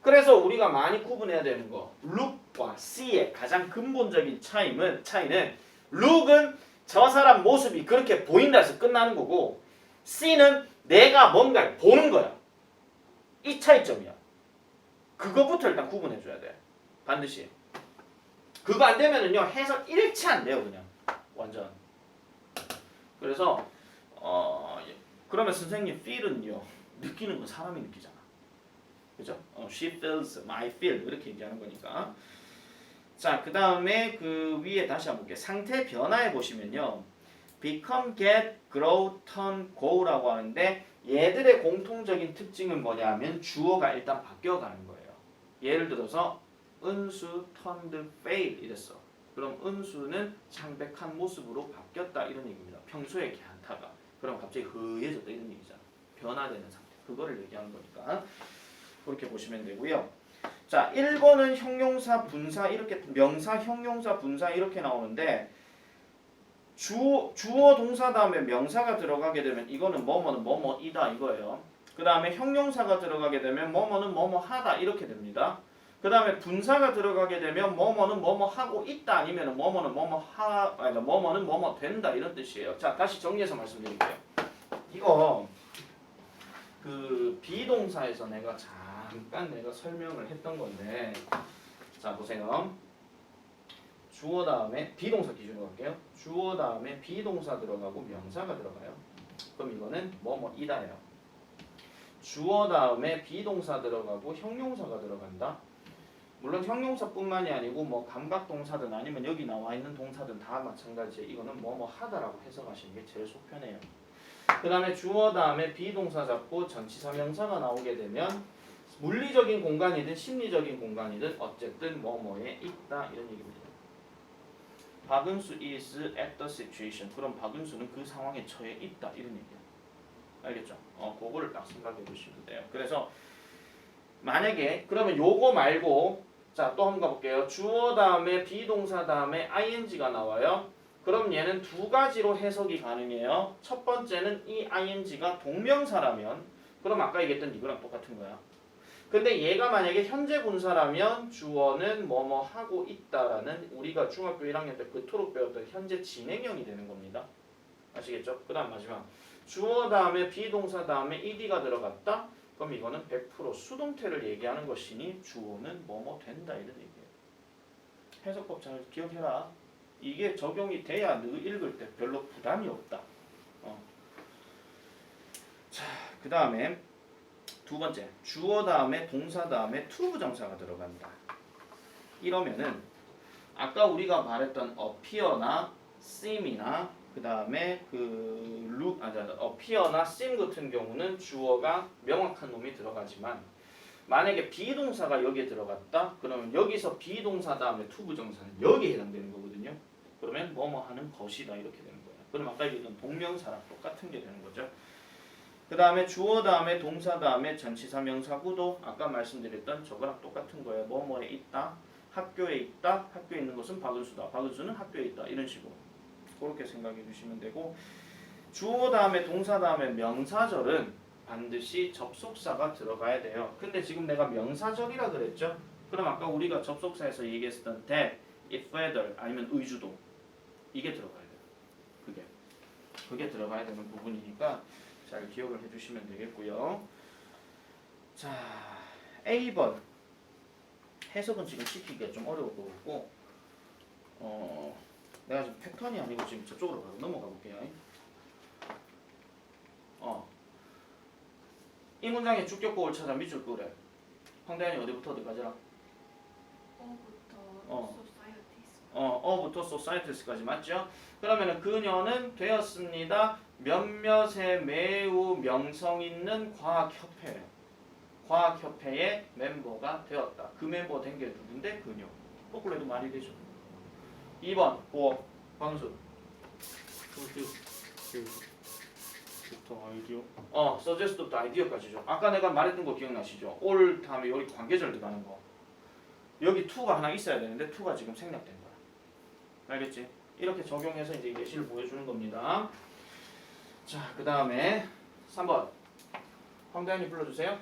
Speaker 1: 그래서 우리가 많이 구분해야 되는 거 look과 see의 가장 근본적인 차이는 look은 저 사람 모습이 그렇게 보인다 해서 끝나는 거고 see는 내가 뭔가를 보는 거야. 이 차이점이야. 그거부터 일단 구분해 줘야 돼. 반드시. 그거 안 되면은요 해석 일치 안 돼요 그냥 완전. 그래서 그러면 선생님 feel은요 느끼는 건 사람이 느끼잖아. 그죠? she feels, I feel 이렇게 얘기하는 거니까. 자, 그 다음에 그 위에 다시 한번 볼게요. 상태 변화해 보시면요. become, get, grow, turn, go라고 하는데 얘들의 공통적인 특징은 뭐냐면 주어가 일단 바뀌어가는 거예요. 예를 들어서 은수 turned pale 이랬어. 그럼 은수는 창백한 모습으로 바뀌었다 이런 얘기입니다. 평소에 걔한타가 그럼 갑자기 흐해졌다 이런 얘기잖아. 변화되는 상태. 그거를 얘기하는 거니까. 그렇게 보시면 되고요. 자, 1번은 형용사, 분사 이렇게 명사, 형용사, 분사 이렇게 나오는데 주어 동사 다음에 명사가 들어가게 되면 이거는 뭐뭐는 뭐뭐이다 이거예요. 그 다음에 형용사가 들어가게 되면 뭐뭐는 뭐뭐하다 이렇게 됩니다. 그 다음에 분사가 들어가게 되면 뭐뭐는 뭐뭐하고 있다 아니면 뭐뭐는 뭐뭐는 뭐뭐 된다 이런 뜻이에요. 자, 다시 정리해서 말씀드릴게요. 이거 그 비동사에서 내가 잠깐 설명을 했던 건데 자 보세요. 주어 다음에 비동사 기준으로 할게요. 주어 다음에 비동사 들어가고 명사가 들어가요. 그럼 이거는 뭐뭐이다예요. 주어 다음에 비동사 들어가고 형용사가 들어간다. 물론 형용사뿐만이 아니고 뭐 감각동사든 아니면 여기 나와 있는 동사든 다 마찬가지예요. 이거는 뭐뭐하다라고 해석하시는 게 제일 속 편해요. 그 다음에 주어 다음에 비동사 잡고 전치사 명사가 나오게 되면 물리적인 공간이든 심리적인 공간이든 어쨌든 뭐뭐에 있다 이런 얘기입니다. 박은수 is at the situation. 그럼 박은수는 그 상황에 처해 있다 이런 얘기야. 알겠죠? 그거를 딱 생각해 보시면 돼요. 그래서 만약에 그러면 요거 말고 자 또 한번 가볼게요. 주어 다음에 비동사 다음에 ing가 나와요. 그럼 얘는 두 가지로 해석이 가능해요. 첫 번째는 이 ing가 동명사라면 그럼 아까 얘기했던 이거랑 똑같은 거야. 근데 얘가 만약에 현재 분사라면 주어는 뭐뭐 하고 있다라는 우리가 중학교 1학년 때 그토록 배웠던 현재 진행형이 되는 겁니다. 아시겠죠? 그 다음 마지막 주어 다음에 비동사 다음에 ed가 들어갔다? 그럼 이거는 100% 수동태를 얘기하는 것이니 주어는 뭐뭐 된다 이런 얘기예요. 해석법 잘 기억해라. 이게 적용이 돼야 너 읽을 때 별로 부담이 없다. 자, 그 다음에 두 번째, 주어 다음에 동사 다음에 to 부정사가 들어간다. 이러면은 아까 우리가 말했던 appear나 seem이나 그 다음에 appear나 seem 같은 경우는 주어가 명확한 놈이 들어가지만 만약에 비동사가 여기에 들어갔다? 그러면 여기서 비동사 다음에 to 부정사는 여기에 해당되는 거거든요. 그러면 뭐뭐 하는 것이다 이렇게 되는 거예요. 그럼 아까 얘기했던 동명사랑 똑같은 게 되는 거죠. 그 다음에 주어 다음에 동사 다음에 전치사 명사구도 아까 말씀드렸던 저거랑 똑같은 거예요. 뭐뭐에 있다, 학교에 있다, 학교에 있는 것은 박은수다, 박은수는 학교에 있다 이런 식으로 그렇게 생각해 주시면 되고 주어 다음에 동사 다음에 명사절은 반드시 접속사가 들어가야 돼요. 근데 지금 내가 명사절이라 그랬죠? 그럼 아까 우리가 접속사에서 얘기했던 that, if, whether 아니면 의주동 이게 들어가야 돼요. 그게 들어가야 되는 부분이니까 잘 기억을 해주시면 되겠고요. 자, A번 해석은 지금 시키기가 좀 어려울 것 같고 내가 지금 패턴이 아니고 지금 저쪽으로 바로 넘어가 볼게요. 이 문장의 주격국을 찾아 밑줄 그래. 황대현이 어디부터 어디까지라?
Speaker 3: societies.
Speaker 1: 부터 societies까지 맞죠? 그러면은 그녀는 되었습니다. 몇몇의 매우 명성 있는 과학협회. 과학협회의 멤버가 되었다. 그 멤버 된 게 누군데? 그녀. 거꾸로 해도 말이 되죠. 2번 보어 광수.
Speaker 2: 부터 아이디어.
Speaker 1: suggest부터 아이디어까지죠. 아까 내가 말했던 거 기억나시죠? all 다음에 여기 관계절 들어가는 거. 여기 to가 하나 있어야 되는데 to가 지금 생략된 거야. 알겠지? 이렇게 적용해서 이제 예시를 보여주는 겁니다. 자, 그 다음에 3번 황다현이 불러주세요.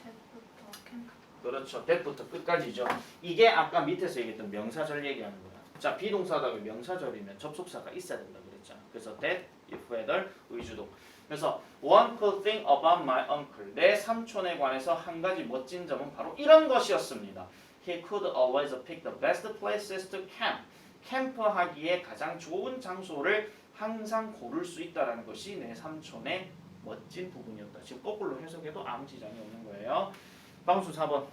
Speaker 3: that부터 can.
Speaker 1: 그렇죠. that부터 끝까지죠. 이게 아까 밑에서 얘기했던 명사절 얘기하는 거야. 자, 비동사다가 명사절이면 접속사가 있어야 된다 그랬잖아. 그래서 that, if, whether, 의주동. 그래서 one could think about my uncle. 내 삼촌에 관해서 한 가지 멋진 점은 바로 이런 것이었습니다. He could always pick the best places to camp. 캠프하기에 가장 좋은 장소를 항상 고를 수 있다는 것이 내 삼촌의 멋진 부분이었다. 지금 거꾸로 해석해도 아무 지장이 없는 거예요. 방수 4번.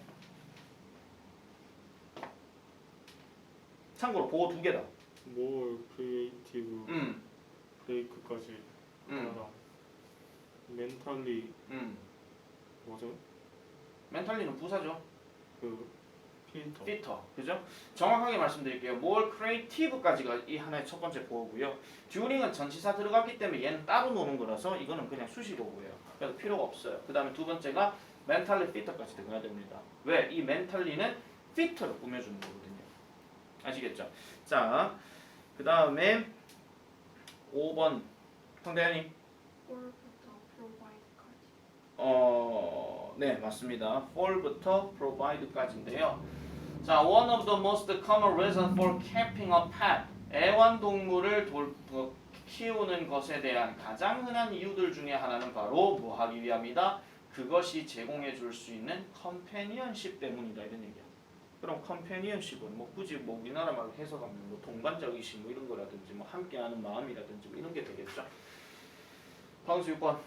Speaker 1: 참고로 보호 2개다.
Speaker 2: more creative break까지 하나. 멘탈리 뭐죠?
Speaker 1: 멘탈리는 부사죠.
Speaker 2: 그 필터.
Speaker 1: 피터, 그죠? 정확하게 말씀드릴게요. more creative까지가 이 하나의 첫 번째 보호고요. during은 전치사 들어갔기 때문에 얘는 따로 노는 거라서 이거는 그냥 수식어고요. 그래서 필요가 없어요. 그 다음에 두 번째가 mentally fit까지 들어가야 됩니다. 왜? 이 mentally는 fit를 꾸며주는 거거든요. 아시겠죠? 자, 그 다음에 5번 황대현이.
Speaker 3: for부터 provide까지.
Speaker 1: 네, 맞습니다. for부터 provide까지인데요. 자, one of the most common reasons for keeping a pet. 애완동물을 키우는 것에 대한 가장 흔한 이유들 중에 하나는 바로 뭐 하기 위함이다? 그것이 제공해 줄 수 있는 companionship 때문이다 이런 얘기야. 그럼 companionship은 뭐 굳이 뭐 우리나라 말로 해석하면 뭐 동반자 의식 뭐 이런 거라든지 뭐 함께하는 마음이라든지 뭐 이런 게 되겠죠. 방수 6번.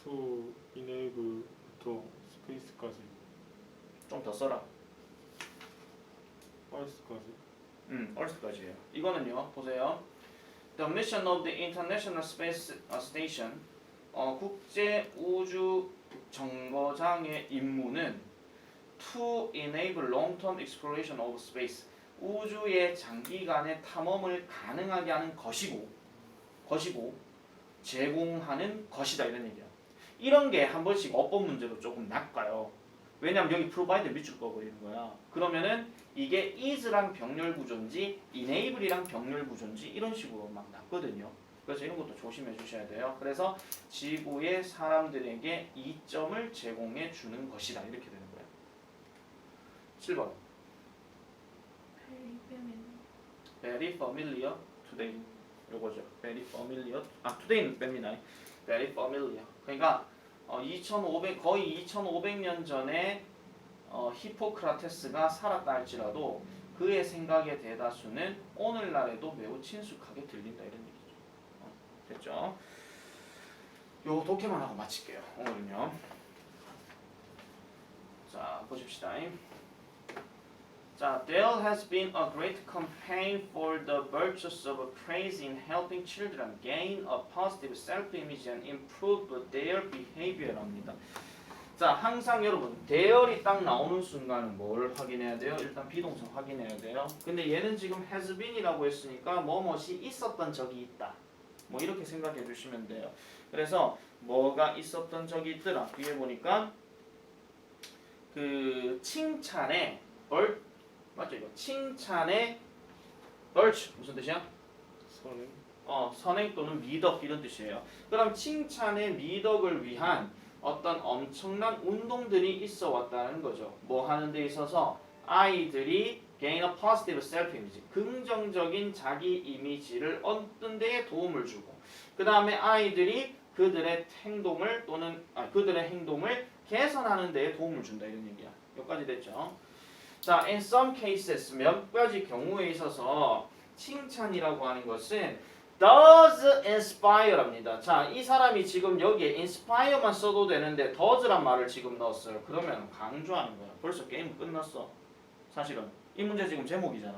Speaker 2: to enable부터 space까지.
Speaker 1: 좀 더 써라.
Speaker 2: earth까지.
Speaker 1: earth까지예요. 이거는요. 보세요. The mission of the International Space Station 국제 우주 정거장의 임무는 to enable long-term exploration of space. 우주의 장기간의 탐험을 가능하게 하는 것이고 제공하는 것이다 이런 얘기야. 이런 게 한 번씩 어법 문제로 조금 낚아요. 왜냐면 여기 provide 밑줄 꺼버리는 거야. 그러면은 이게 is랑 병렬 구조인지 enable이랑 병렬 구조인지 이런 식으로 막 낚거든요. 그래서 이런 것도 조심해 주셔야 돼요. 그래서 지구의 사람들에게 이점을 제공해 주는 것이다 이렇게 되는 거예요. 7번. Very familiar today. 요거죠. Very familiar. today는 뺍니다. Very familiar. 그러니까 2500 거의 2500년 전에 히포크라테스가 살았다 할지라도 그의 생각의 대다수는 오늘날에도 매우 친숙하게 들린다 이런 얘기죠. 됐죠? 요 독해만 하고 마칠게요. 오늘은요. 자, 보십시다. 자, there has been a great campaign for the virtues of praising, helping children gain a positive self-image and improve their behavior랍니다. 자, 항상 여러분 there이 딱 나오는 순간은 뭘 확인해야 돼요? 일단 비동사 확인해야 돼요. 근데 얘는 지금 has been이라고 했으니까 뭐뭇이 있었던 적이 있다. 뭐 이렇게 생각해 주시면 돼요. 그래서 뭐가 있었던 적이 있더라. 뒤에 보니까 그 칭찬에 맞죠 이거? 칭찬의 virtue 무슨 뜻이야? 선행 또는 미덕 이런 뜻이에요. 그럼 칭찬의 미덕을 위한 어떤 엄청난 운동들이 있어 왔다는 거죠. 뭐 하는 데 있어서 아이들이 gain a positive self-image, 긍정적인 자기 이미지를 얻는 데에 도움을 주고, 그 다음에 아이들이 그들의 행동을 또는 그들의 행동을 개선하는 데에 도움을 준다 이런 얘기야. 여기까지 됐죠? 자, in some cases 몇 가지 경우에 있어서 칭찬이라고 하는 것은 does inspire랍니다. 자, 이 사람이 지금 여기에 inspire만 써도 되는데 does란 말을 지금 넣었어요. 그러면 강조하는 거야. 벌써 게임 끝났어. 사실은 이 문제 지금 제목이잖아.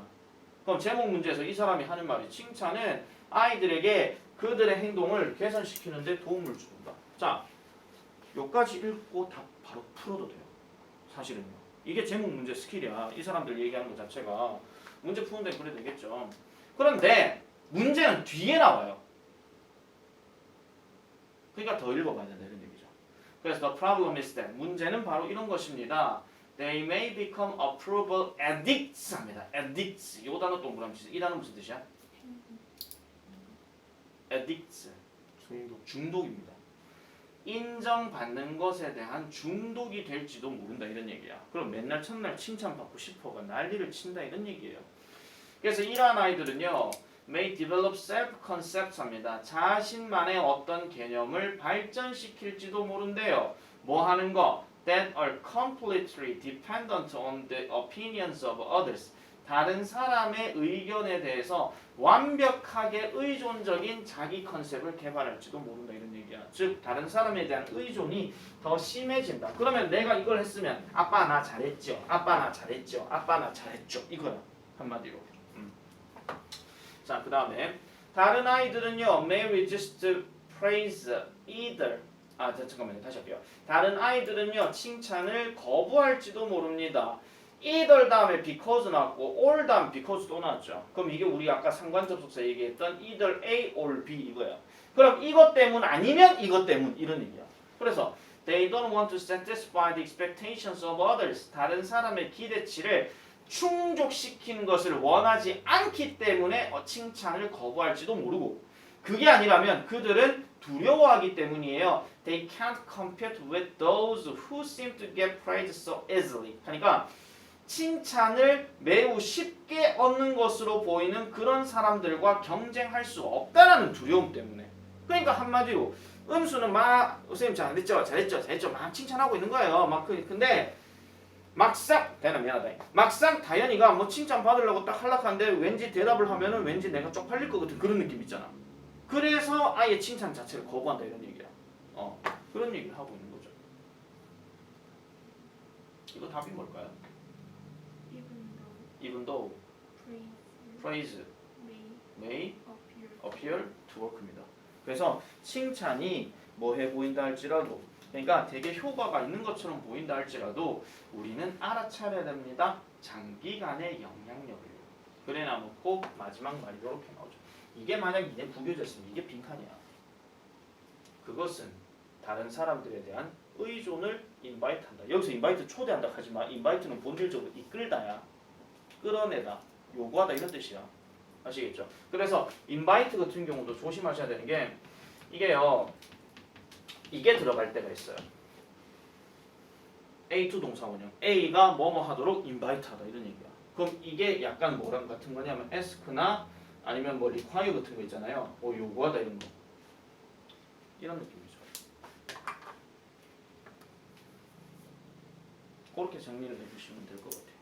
Speaker 1: 그럼 제목 문제에서 이 사람이 하는 말이 칭찬은 아이들에게 그들의 행동을 개선시키는 데 도움을 준다. 자, 여기까지 읽고 다 바로 풀어도 돼요. 사실은요. 이게 제목 문제 스킬이야. 이 사람들 얘기하는 것 자체가 문제 푸는 데 그래 되겠죠. 그런데 문제는 뒤에 나와요. 그러니까 더 읽어봐야 된다 이런 얘기죠. 그래서 the problem is that 문제는 바로 이런 것입니다. They may become approval addicts 합니다. addicts. 이 단어 동그라미 치세요. 이 단어 무슨 뜻이야? addicts. 중독입니다. 인정받는 것에 대한 중독이 될지도 모른다 이런 얘기야. 그럼 맨날 첫날 칭찬받고 싶어가 난리를 친다 이런 얘기예요. 그래서 이러한 아이들은요 may develop self-concepts 합니다. 자신만의 어떤 개념을 발전시킬지도 모른대요. 뭐 하는 거? That are completely dependent on the opinions of others. 다른 사람의 의견에 대해서 완벽하게 의존적인 자기 컨셉을 개발할지도 모른다 이런 얘기야. 즉 다른 사람에 대한 의존이 더 심해진다. 그러면 내가 이걸 했으면 아빠 나 잘했죠. 아빠 나 잘했죠. 아빠 나 잘했죠. 이거야. 한마디로. 자, 그 다음에 다른 아이들은요 may resist praise either. 잠깐만요. 다시 할게요. 다른 아이들은요 칭찬을 거부할지도 모릅니다. either 다음에 because 나왔고 or 다음 because 또 나왔죠. 그럼 이게 우리 아까 상관접속사 얘기했던 either A or B 이거야. 그럼 이것 때문 아니면 이것 때문 이런 얘기야. 그래서 they don't want to satisfy the expectations of others. 다른 사람의 기대치를 충족시키는 것을 원하지 않기 때문에 칭찬을 거부할지도 모르고, 그게 아니라면 그들은 두려워하기 때문이에요. They can't compete with those who seem to get praised so easily. 그러니까 칭찬을 매우 쉽게 얻는 것으로 보이는 그런 사람들과 경쟁할 수 없다라는 두려움 때문에. 그러니까 한마디로 은수는 막 선생님 잘했죠 막 칭찬하고 있는 거예요. 막 근데 막상 미안하다. 막상 다현이가 뭐 칭찬 받으려고 딱 하려는데 왠지 대답을 하면은 왠지 내가 쪽팔릴 것 같은 그런 느낌 있잖아. 그래서 아예 칭찬 자체를 거부한다 이런 얘기야. 그런 얘기를 하고 있는 거죠. 이거 답이 뭘까요? Even though praise may appear to work입니다. 그래서 칭찬이 뭐해 보인다 할지라도 그러니까 되게 효과가 있는 것처럼 보인다 할지라도 우리는 알아차려야 됩니다. 장기간의 영향력을. 그래 놔놓고 마지막 말이 이렇게 나오죠. 이게 만약 이게 구겨졌으면 이게 빈칸이야. 그것은 다른 사람들에 대한 의존을 인바이트한다. 여기서 인바이트 초대한다 하지만 인바이트는 본질적으로 이끌다야. 끌어내다. 요구하다 이런 뜻이야. 아시겠죠? 그래서 인바이트 같은 경우도 조심하셔야 되는 게 이게요. 이게 들어갈 때가 있어요. A2 동사원형. A가 뭐뭐 하도록 인바이트하다 이런 얘기야. 그럼 이게 약간 뭐랑 같은 거냐면 ask나 아니면 뭐 require 같은 거 있잖아요. 뭐 요구하다 이런 거. 이런 느낌이죠. 그렇게 정리를 해주시면 될 것 같아요.